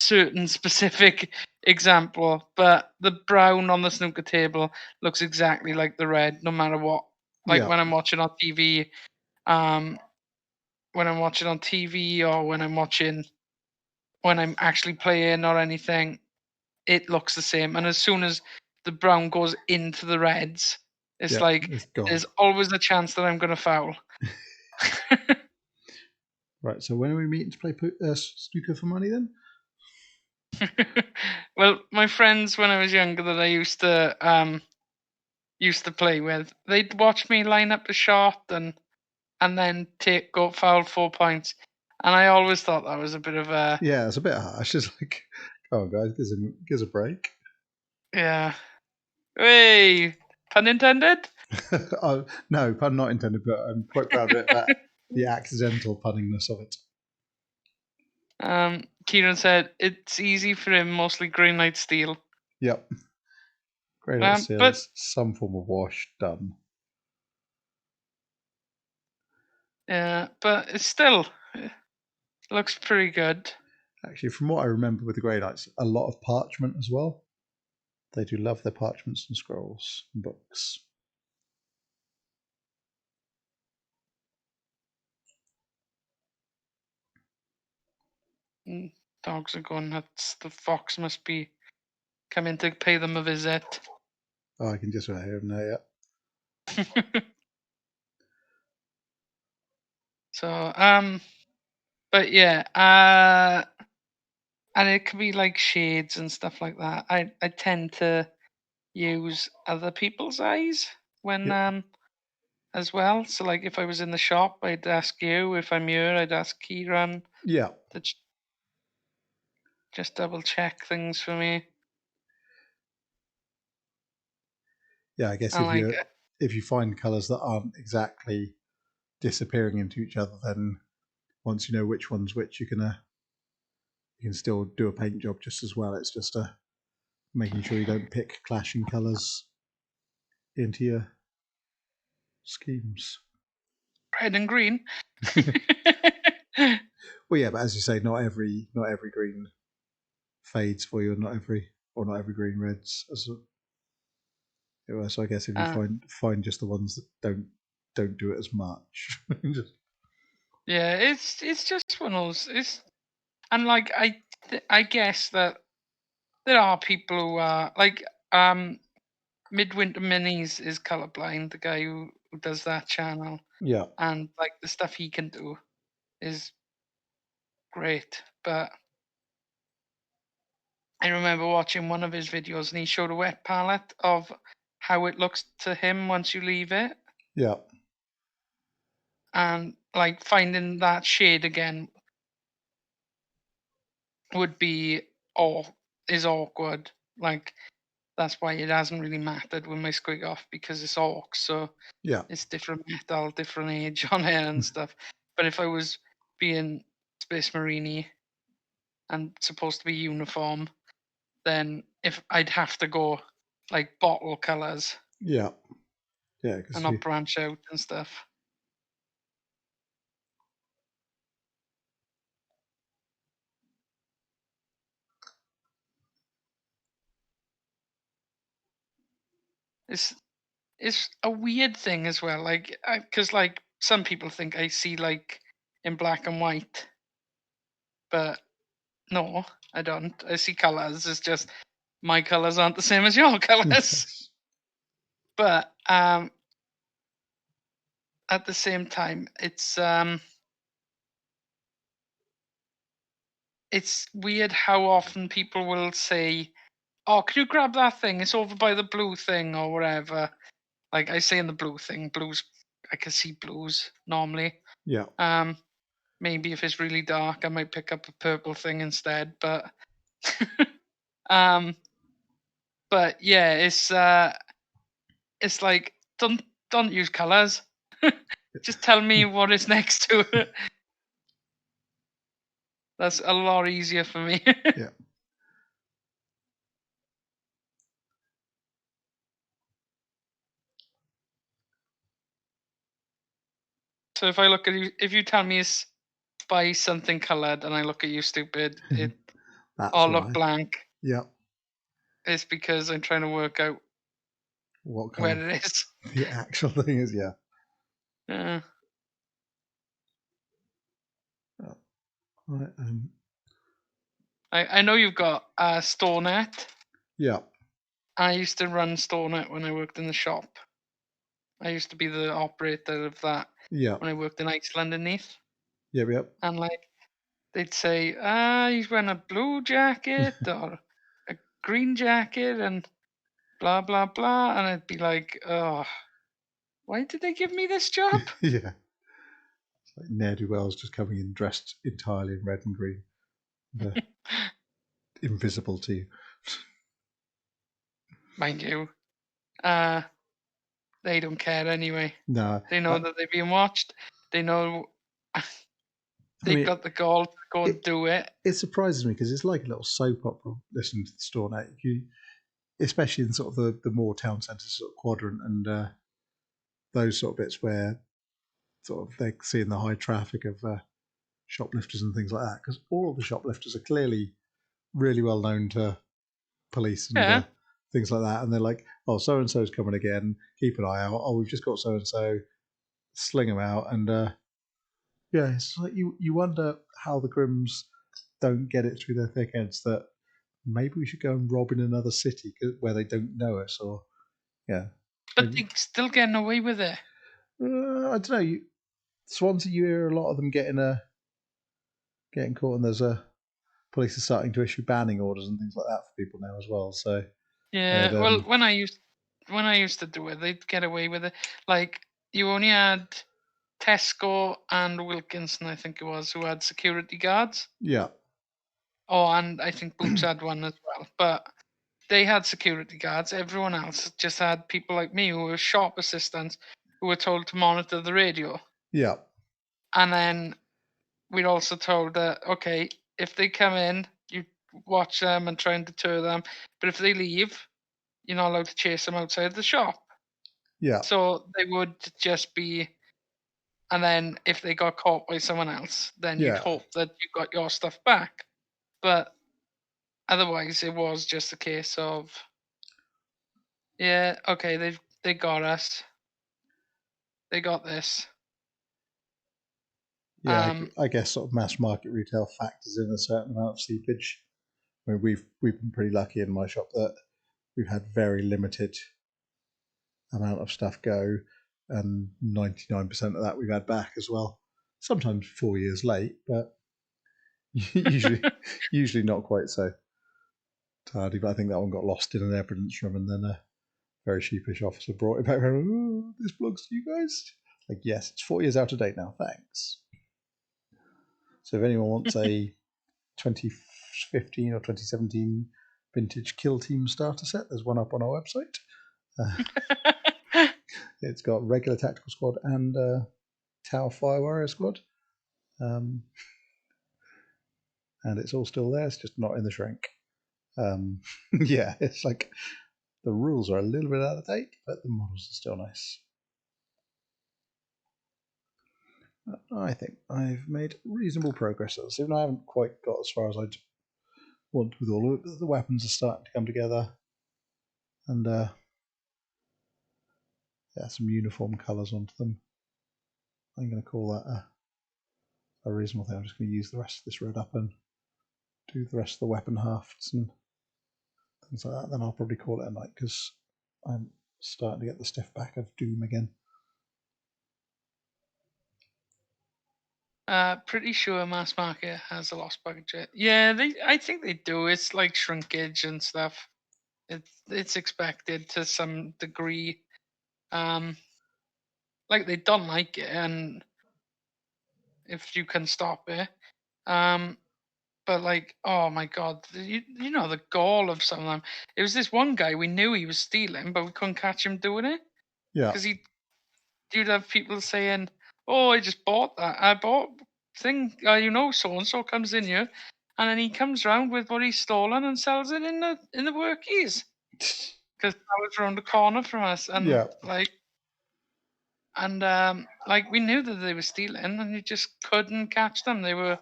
certain specific example. But the brown on the snooker table looks exactly like the red, no matter what. Like when I'm watching on TV, or when I'm actually playing or anything, it looks the same. And as soon as the brown goes into the reds, it's like there's always a chance that I'm going to foul.
Right. So when are we meeting to play snooker for money then?
Well, my friends when I was younger that I used to play with, they'd watch me line up the shot and then go foul 4 points. And I always thought that was a bit of a...
Yeah, it's a bit harsh. It's like, come on, guys, gives a break.
Yeah. Hey, pun intended?
Oh, no, pun not intended, but I'm quite proud of it, that the accidental punningness of it.
Kieran said it's easy for him, mostly Green Knight Steel.
Yep. Grey Knight Steel is some form of wash done.
Yeah, but it looks pretty good.
Actually, from what I remember with the Grey Knights, a lot of parchment as well. They do love their parchments and scrolls and books.
Dogs are going nuts. The fox must be coming to pay them a visit.
Oh, I can just hear him now, yeah.
So, but yeah, and it could be like shades and stuff like that. I tend to use other people's eyes when as well. So like if I was in the shop, I'd ask you. If I'm here, I'd ask Kieran.
Yeah.
To just double check things for me.
Yeah, I guess if you find colours that aren't exactly disappearing into each other, then once you know which one's which, you can still do a paint job just as well. It's just making sure you don't pick clashing colours into your schemes.
Red and green.
Well, yeah, but as you say, not every green fades for you, and not every green reds. So I guess if you find just the ones that don't do it as much.
Yeah, it's just one of those. And like I guess that there are people who are like Midwinter Minis is colorblind, the guy who does that channel,
Yeah,
and like the stuff he can do is great. But I remember watching one of his videos and he showed a wet palette of how it looks to him once you leave it,
yeah,
and like finding that shade again would be is awkward. Like that's why it hasn't really mattered with my Squig off, because it's orcs, so
yeah.
it's different metal, different age on it and stuff. But if I was being Space Marine and supposed to be uniform, then if I'd have to go like bottle colours
Yeah,
and
because
not branch out and stuff. It's a weird thing as well, like because like some people think I see like in black and white, but no, I don't. I see colours. It's just my colours aren't the same as your colours. But at the same time, it's weird how often people will say, "Oh, can you grab that thing? It's over by the blue thing or whatever." Like I say in the blue thing, blues. I can see blues normally.
yeah,
Maybe if it's really dark, I might pick up a purple thing instead. But um, but yeah, it's like don't use colors. Just tell me what is next to it. That's a lot easier for me.
yeah.
So if I look at you, if you tell me it's by something colored, and I look at you stupid, it
That's
all
why.
look blank.
Yeah.
It's because I'm trying to work out
What
where
kind
it is.
of the actual thing is? Yeah. Right.
I know you've got StoreNet.
Yeah.
I used to run StoreNet when I worked in the shop. I used to be the operator of that
Yeah.
when I worked in Iceland and Neath.
Yep. Yep.
And like they'd say, he's wearing a blue jacket or a green jacket and blah blah blah, and I'd be like, oh, why did they give me this job?
Yeah. It's like ne'er-do-wells just coming in dressed entirely in red and green. Invisible to you.
Mind you, they don't care anyway.
No.
They know that they're being watched. They know they've got the gall to go and do it.
It surprises me because it's like a little soap opera listening to the StoreNet. Especially in sort of the more town centre sort of quadrant and those sort of bits where sort of they're seeing the high traffic of shoplifters and things like that. Because all of the shoplifters are clearly really well known to police and things like that. And they're like, oh, so and so's coming again. Keep an eye out. Oh, we've just got so and so. Sling them out. And yeah, it's like you wonder how the Grims don't get it through their thick heads that maybe we should go and rob in another city where they don't know us, or yeah.
But they're still getting away with it.
I don't know. Swansea, you hear a lot of them getting caught, and there's police are starting to issue banning orders and things like that for people now as well. So
yeah, well, when I used to do it, they'd get away with it. Like you only had Tesco and Wilkinson, I think it was, who had security guards.
Yeah.
Oh, and I think Boots had one as well. But they had security guards. Everyone else just had people like me who were shop assistants who were told to monitor the radio.
Yeah.
And then we're also told that, okay, if they come in, you watch them and try and deter them. But if they leave, you're not allowed to chase them outside the shop.
Yeah.
So they would just be, and then if they got caught by someone else, then you'd
Yeah.
hope that you got your stuff back. But otherwise, it was just a case of, yeah, okay, they got us. They got this.
Yeah, I guess sort of mass market retail factors in a certain amount of seepage. I mean, we've been pretty lucky in my shop that we've had very limited amount of stuff go, and 99% of that we've had back as well. Sometimes 4 years late, but usually not quite so tardy. But I think that one got lost in an evidence room, and then a very sheepish officer brought it back. Oh, this belongs to you guys. Like, yes, it's 4 years out of date now. Thanks. So if anyone wants a 2015 or 2017 vintage Kill Team starter set, there's one up on our website. It's got regular tactical squad and Tower Fire Warrior squad. And it's all still there, it's just not in the shrink. Yeah, it's like the rules are a little bit out of date, but the models are still nice. I think I've made reasonable progress at this, even though I haven't quite got as far as I'd want with all of it, but the weapons are starting to come together. And some uniform colours onto them. I'm going to call that a reasonable thing. I'm just going to use the rest of this red up and do the rest of the weapon hafts and things like that. Then I'll probably call it a night because I'm starting to get the stiff back of Doom again.
Pretty sure mass market has a lost budget. Yeah, I think they do. It's like shrinkage and stuff. It's expected to some degree. Like they don't like it, and if you can stop it, but like, oh my god, you know the gall of some of them. It was this one guy we knew he was stealing, but we couldn't catch him doing it
Yeah.
because you'd have people saying, "Oh, I just bought that. I bought thing. So and so comes in here, and then he comes round with what he's stolen and sells it in the workies because that was around the corner from us, and
Yeah.
like we knew that they were stealing, and you just couldn't catch them. They were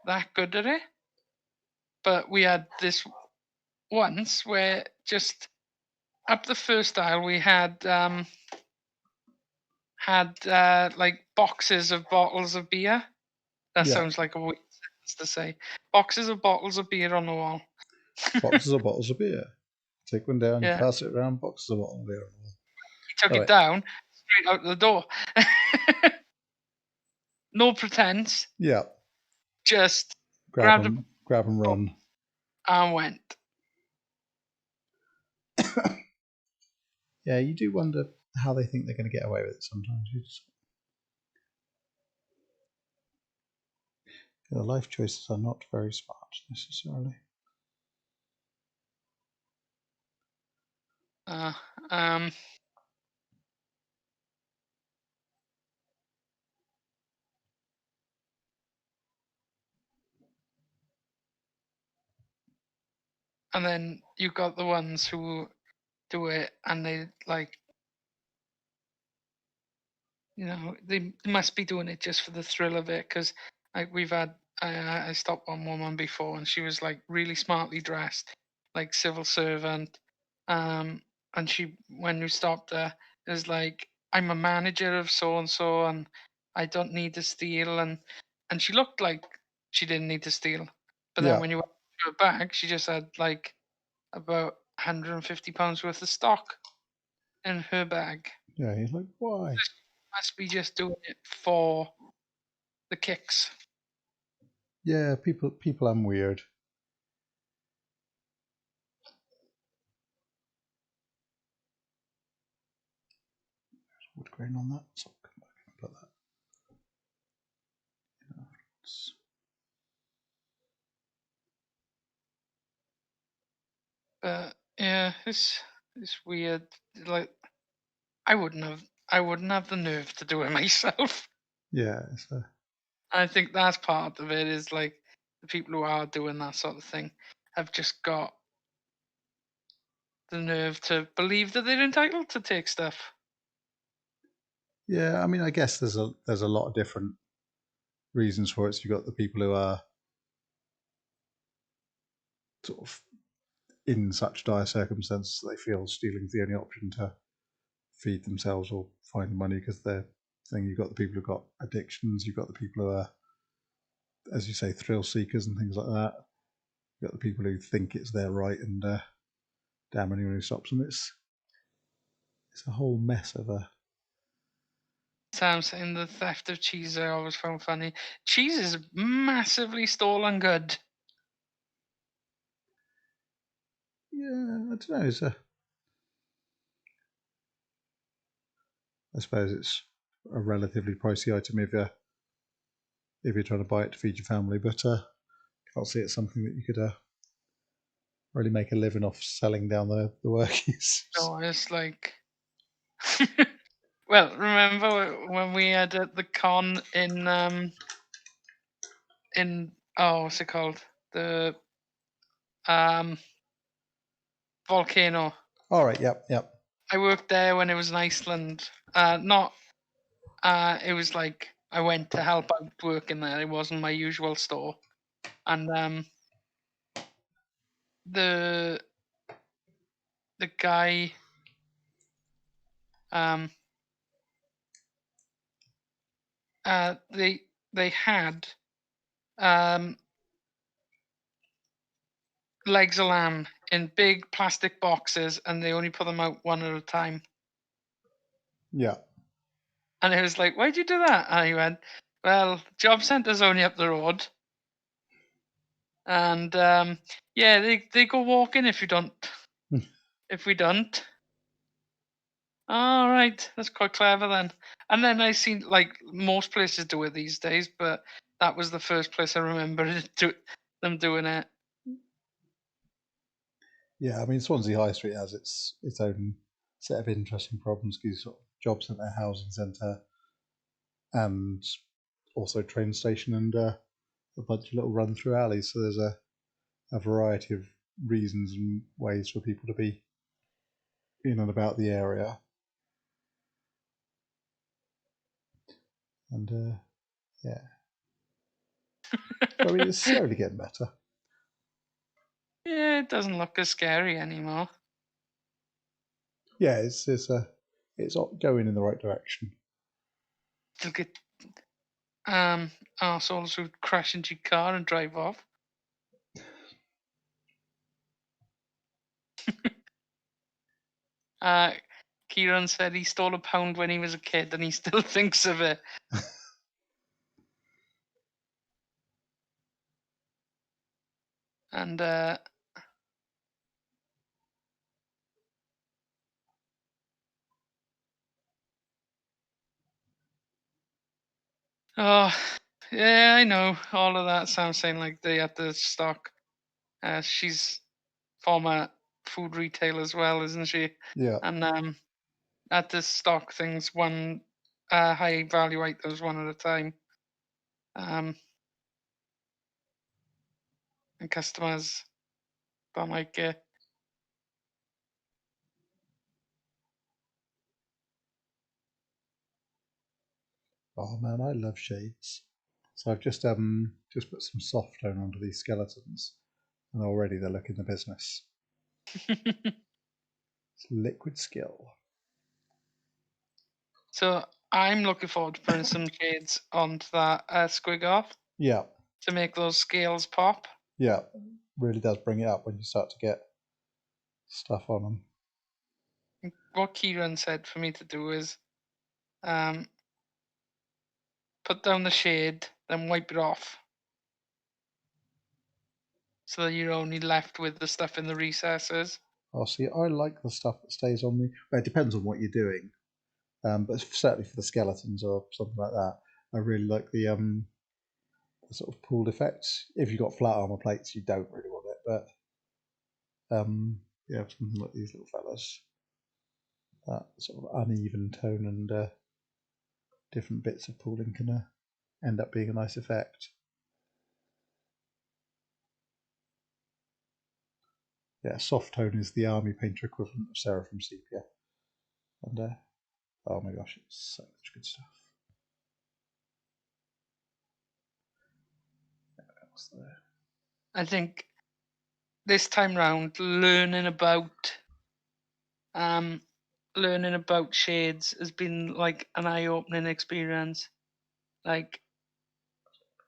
that good at it. But we had this once where just up the first aisle we had like boxes of bottles of beer. That
Yeah.
sounds like a weird sentence to say. Boxes of bottles of beer on the wall.
Boxes of bottles of beer. Take one down,
Yeah.
pass it around, boxes of bottles of beer on the wall.
He took it down, straight out the door. No pretense.
Yeah.
Just
grab and run.
And went.
Yeah, you do wonder how they think they're going to get away with it sometimes. The life choices are not very smart necessarily.
And then you got the ones who do it and they like, they must be doing it just for the thrill of it. Because like we've had, I stopped one woman before and she was like really smartly dressed, like civil servant. And when we stopped her, it was like, I'm a manager of so and so, and I don't need to steal. And she looked like she didn't need to steal, but then when you went to her bag, she just had like about £150 worth of stock in her bag.
Yeah, he's like, why?
Must be just doing it for the kicks.
Yeah, people are weird. There's wood grain on that, so I'll come back and put that in afterwards.
But yeah, it's weird. Like I wouldn't have the nerve to do it myself.
Yeah,
I think that's part of it. Is like the people who are doing that sort of thing have just got the nerve to believe that they're entitled to take stuff.
Yeah, I mean, I guess there's a lot of different reasons for it. So you've got the people who are sort of in such dire circumstances that they feel stealing's the only option to feed themselves or find money because they're thing. You've got the people who've got addictions. You've got the people who are, as you say, thrill seekers and things like that. You've got the people who think it's their right and damn anyone who stops them. It's a whole mess of a.
Sam saying the theft of cheese I always found funny. Cheese is massively stolen good.
Yeah, I don't know. I suppose it's a relatively pricey item if you're trying to buy it to feed your family, but can't see it's something that you could really make a living off selling down the workies.
No, it's like. Well, remember when we had the con in what's it called, the volcano.
All right. Yep.
I worked there when it was in Iceland. Not it was like I went to help out working there. It wasn't my usual store, and the guy they had legs of lamb in big plastic boxes, and they only put them out one at a time.
Yeah.
And it was like, why'd you do that? And he went, well, job centre's only up the road. And yeah, they go walking if you don't. If we don't. All right, that's quite clever then. And then I seen like most places do it these days, but that was the first place I remember them doing it.
Yeah, I mean, Swansea High Street has its own set of interesting problems because sort of job centre, housing centre, and also train station and a bunch of little run through alleys. So there's a variety of reasons and ways for people to be in and about the area. And yeah, so I mean, it's slowly getting better.
Yeah, it doesn't look as scary anymore.
Yeah, it's going in the right direction.
Still get arseholes who crash into your car and drive off. Kieran said he stole £1 when he was a kid and he still thinks of it. And oh, yeah, I know. All of that sounds saying like they had to stock. She's former food retail as well, isn't she?
Yeah.
And had to stock things one high value items one at a time. And customers don't like it.
Oh man, I love shades. So I've just put some soft tone onto these skeletons, and already they're looking the business. It's liquid skill.
So I'm looking forward to putting some shades onto that squig off
Yeah,
to make those scales pop.
yeah, really does bring it up when you start to get stuff on them.
What Kieran said for me to do is put down the shade, then wipe it off. So that you're only left with the stuff in the recesses.
Oh, see, I like the stuff that stays on the. Well, it depends on what you're doing, but certainly for the skeletons or something like that, I really like the sort of pooled effects. If you've got flat armor plates, you don't really want it, but yeah, something like these little fellas, that sort of uneven tone and different bits of pooling can end up being a nice effect. Yeah, soft tone is the army painter equivalent of Seraphim Sepia, and Oh my gosh, it's so much good stuff. What else there?
I think this time round, learning about shades has been like an eye-opening experience. Like,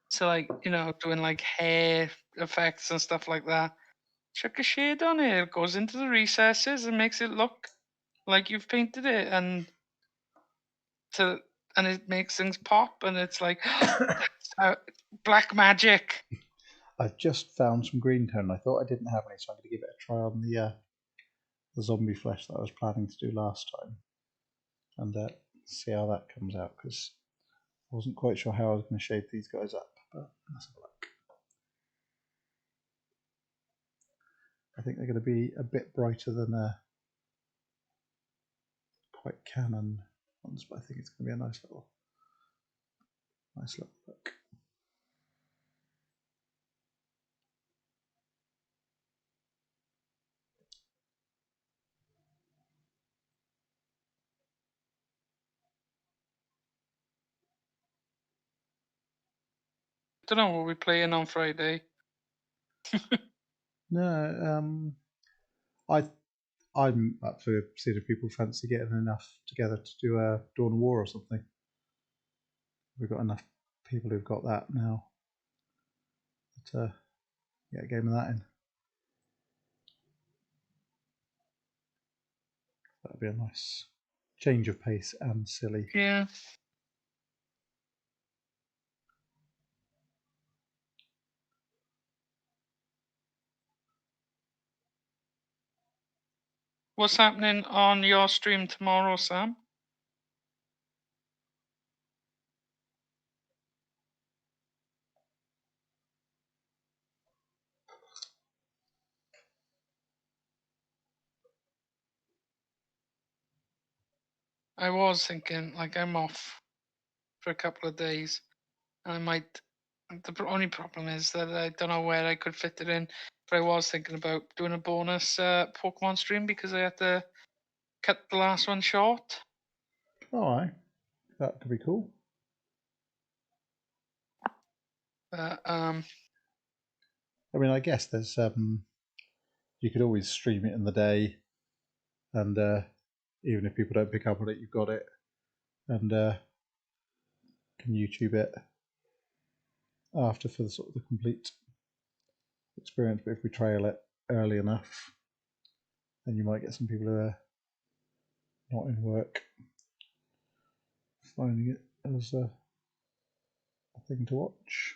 so like, you know, doing like hair effects and stuff like that. Chuck a shade on it, it goes into the recesses and makes it look like you've painted it, and it makes things pop, and it's like black magic.
I've just found some green tone. I thought I didn't have any, so I'm going to give it a try on the zombie flesh that I was planning to do last time, and see how that comes out, because I wasn't quite sure how I was going to shade these guys up, but let's have a look. I think they're going to be a bit brighter than quite canon ones, but I think it's going to be a nice little look.
Don't know what we're playing on Friday.
No, I'm up for seeing if people fancy getting enough together to do a Dawn of War or something. We've got enough people who've got that now to get a game of that in. That'd be a nice change of pace and silly.
Yeah. What's happening on your stream tomorrow, Sam? I was thinking, like, I'm off for a couple of days. And I might. The only problem is that I don't know where I could fit it in. But I was thinking about doing a bonus Pokemon stream because I had to cut the last one short.
Alright, that could be cool.
I
mean, I guess there's you could always stream it in the day, and even if people don't pick up on it, you've got it, and can YouTube it after for the sort of the complete experience. But if we trail it early enough, then you might get some people who are not in work finding it as a thing to watch.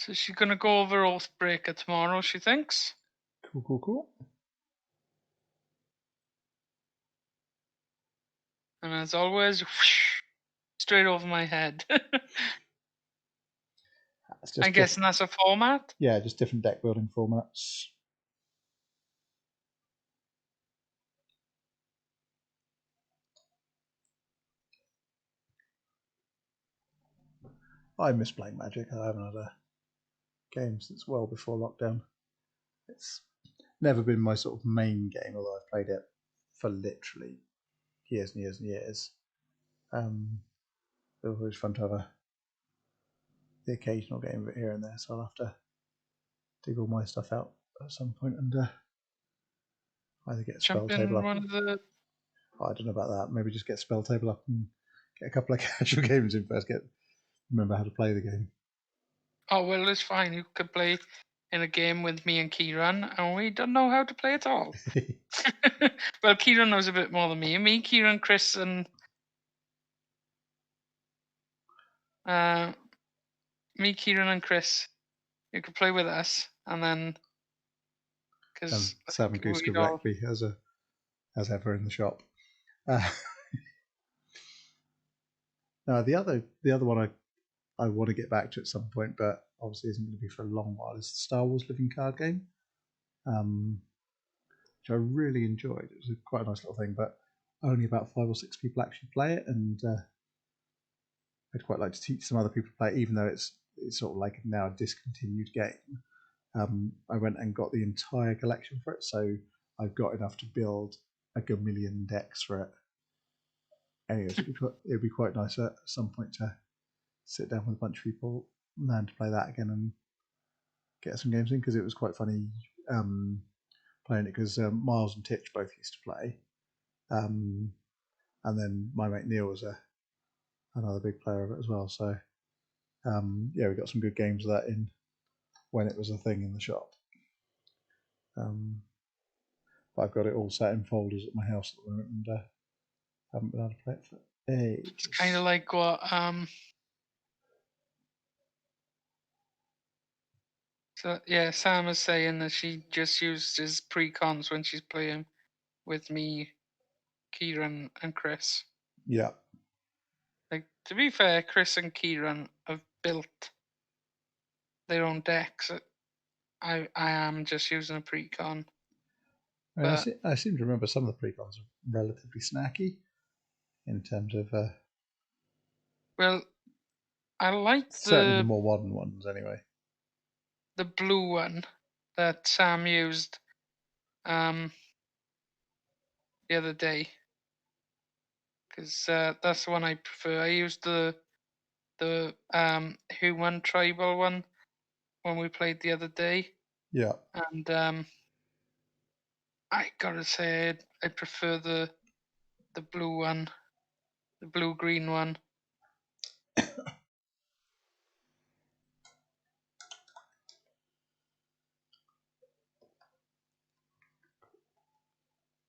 So she's going to go over Oathbreaker tomorrow, she thinks.
Cool.
And as always, whoosh, straight over my head. I'm guessing that's a format?
Yeah, just different deck building formats. I miss playing Magic. I haven't had a game since well before lockdown. It's never been my sort of main game, although I've played it for literally years and years and years. It was always fun to have the occasional game of it here and there, so I'll have to dig all my stuff out at some point and either get a spell table up. I don't know about that. Maybe just get a spell table up and get a couple of casual games in first. Remember how to play the game.
Oh, well, it's fine. You could play in a game with me and Kieran, and we don't know how to play at all. Well, Kieran knows a bit more than me. Me, Kieran, Chris, and Kieran, and Chris. You could play with us, and then because
Sam and Goose could wreck me as ever in the shop. No, the other one I want to get back to at some point, but obviously isn't going to be for a long while, is the Star Wars Living Card game, which I really enjoyed. It was quite a nice little thing, but only about 5 or 6 people actually play it, and I'd quite like to teach some other people to play it, even though it's sort of like now a discontinued game. I went and got the entire collection for it, so I've got enough to build like a million decks for it. Anyways, it'd be quite nice at some point to sit down with a bunch of people, learn to play that again, and get some games in, because it was quite funny playing it, because Miles and Titch both used to play, and then my mate Neil was another big player of it as well. So yeah, we got some good games of that in when it was a thing in the shop. But I've got it all set in folders at my house at the moment, and haven't been able to play it for ages.
It's kind of like what so yeah, Sam is saying that she just uses pre-cons when she's playing with me, Kieran, and Chris.
Yeah.
Like, to be fair, Chris and Kieran have built their own decks. I am just using a pre-con.
I seem to remember some of the precons are relatively snacky in terms of.
Well, I like
certainly the more modern ones, anyway.
The blue one that Sam used the other day, because that's the one I prefer. I used the human tribal one when we played the other day.
Yeah.
And I gotta say, I prefer the blue one, the blue-green one.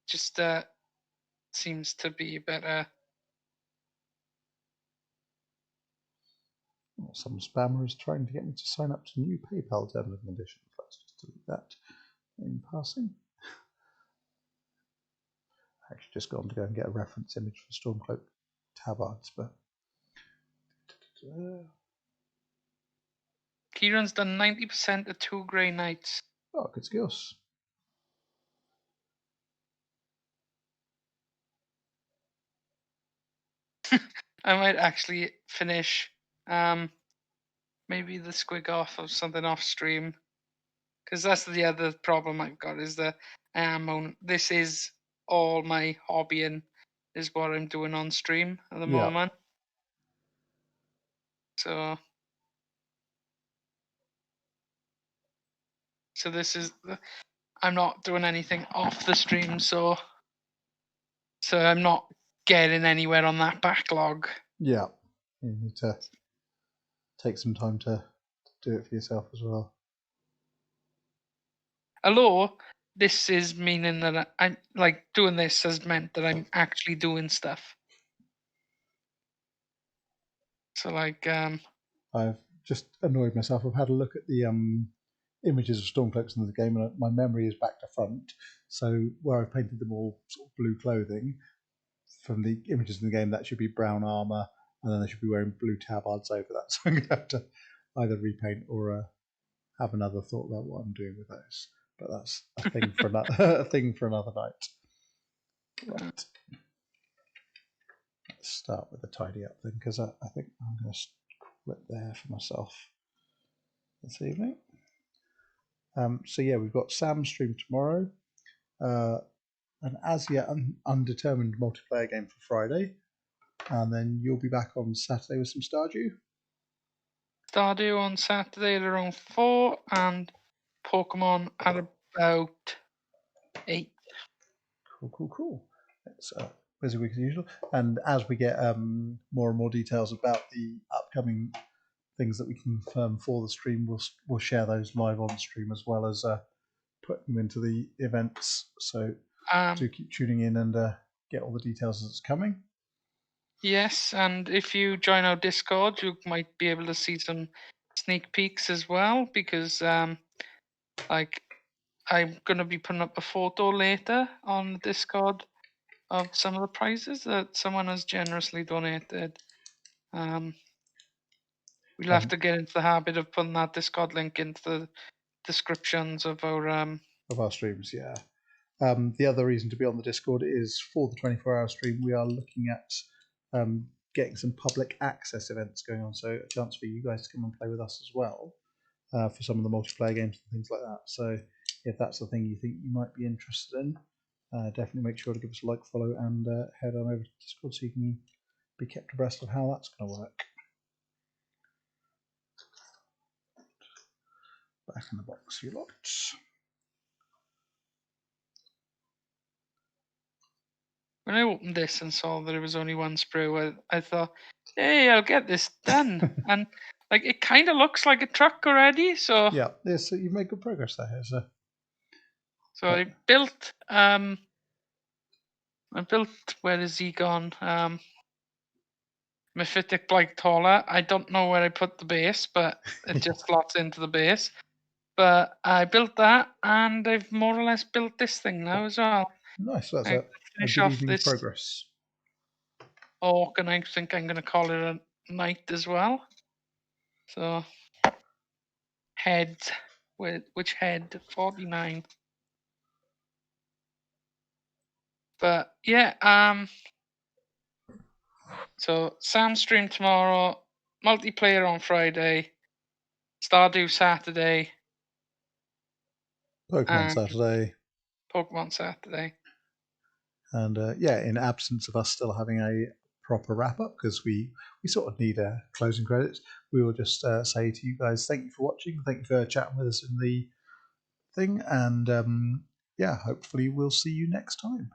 Just seems to be better.
Well, some spammer is trying to get me to sign up to new PayPal terms and conditions. Let's just delete that in passing. I actually just gone to go and get a reference image for Stormcloak tabards, but
Kieran's done 90% of 2 Grey Knights.
oh, good skills.
I might actually finish maybe the Squig off or something off stream, because that's the other problem I've got, is that this is all my hobbying, is what I'm doing on stream at the moment. So this is, I'm not doing anything off the stream, so I'm not getting anywhere on that backlog.
Yeah, you need to take some time to do it for yourself as well.
Although this is meaning that I'm like, doing this has meant that I'm actually doing stuff. So like
I've just annoyed myself. I've had a look at the images of Stormcloaks in the game, and my memory is back to front. So where I've painted them all sort of blue clothing, from the images in the game, that should be brown armor, and then they should be wearing blue tabards over that. So I'm going to have to either repaint or have another thought about what I'm doing with those. But that's a thing for another thing for another night. Right. Let's start with the tidy up thing, because I think I'm going to quit there for myself this evening. So yeah, we've got Sam's stream tomorrow, an as yet undetermined multiplayer game for Friday, and then you'll be back on Saturday with some Stardew.
Stardew on Saturday at around 4, and Pokemon at about 8.
Cool. It's a busy week as usual, and as we get more and more details about the upcoming things that we confirm for the stream, we'll share those live on stream, as well as put them into the events. So do keep tuning in and get all the details as it's coming.
Yes, and if you join our Discord, you might be able to see some sneak peeks as well, because like, I'm going to be putting up a photo later on the Discord of some of the prizes that someone has generously donated. We'll have to get into the habit of putting that Discord link into the descriptions of our
streams. Yeah. The other reason to be on the Discord is for the 24-hour stream, we are looking at getting some public access events going on, so a chance for you guys to come and play with us as well. for some of the multiplayer games and things like that. So if that's the thing you think you might be interested in, definitely make sure to give us a like, follow, and head on over to Discord so you can be kept abreast of how that's going to work. Back in the box, you lot.
When I opened this and saw that it was only one sprue, I thought, hey, I'll get this done. And like it kind of looks like a truck already. So
yeah, so you've made good progress there.
So I built where is he gone? Mephitic Blight Taller. I don't know where I put the base, but it just slots into the base. But I built that, and I've more or less built this thing now as well.
Nice. That's a good evening's progress.
Orc, and I think I'm going to call it a knight as well. So heads, which head? 49. But yeah, so Sam stream tomorrow, multiplayer on Friday, Stardew Saturday,
Pokemon Saturday.
Pokemon Saturday.
And yeah, in absence of us still having a proper wrap up, because we sort of need closing credits, we will just say to you guys, thank you for watching, thank you for chatting with us in the thing, and yeah, hopefully we'll see you next time.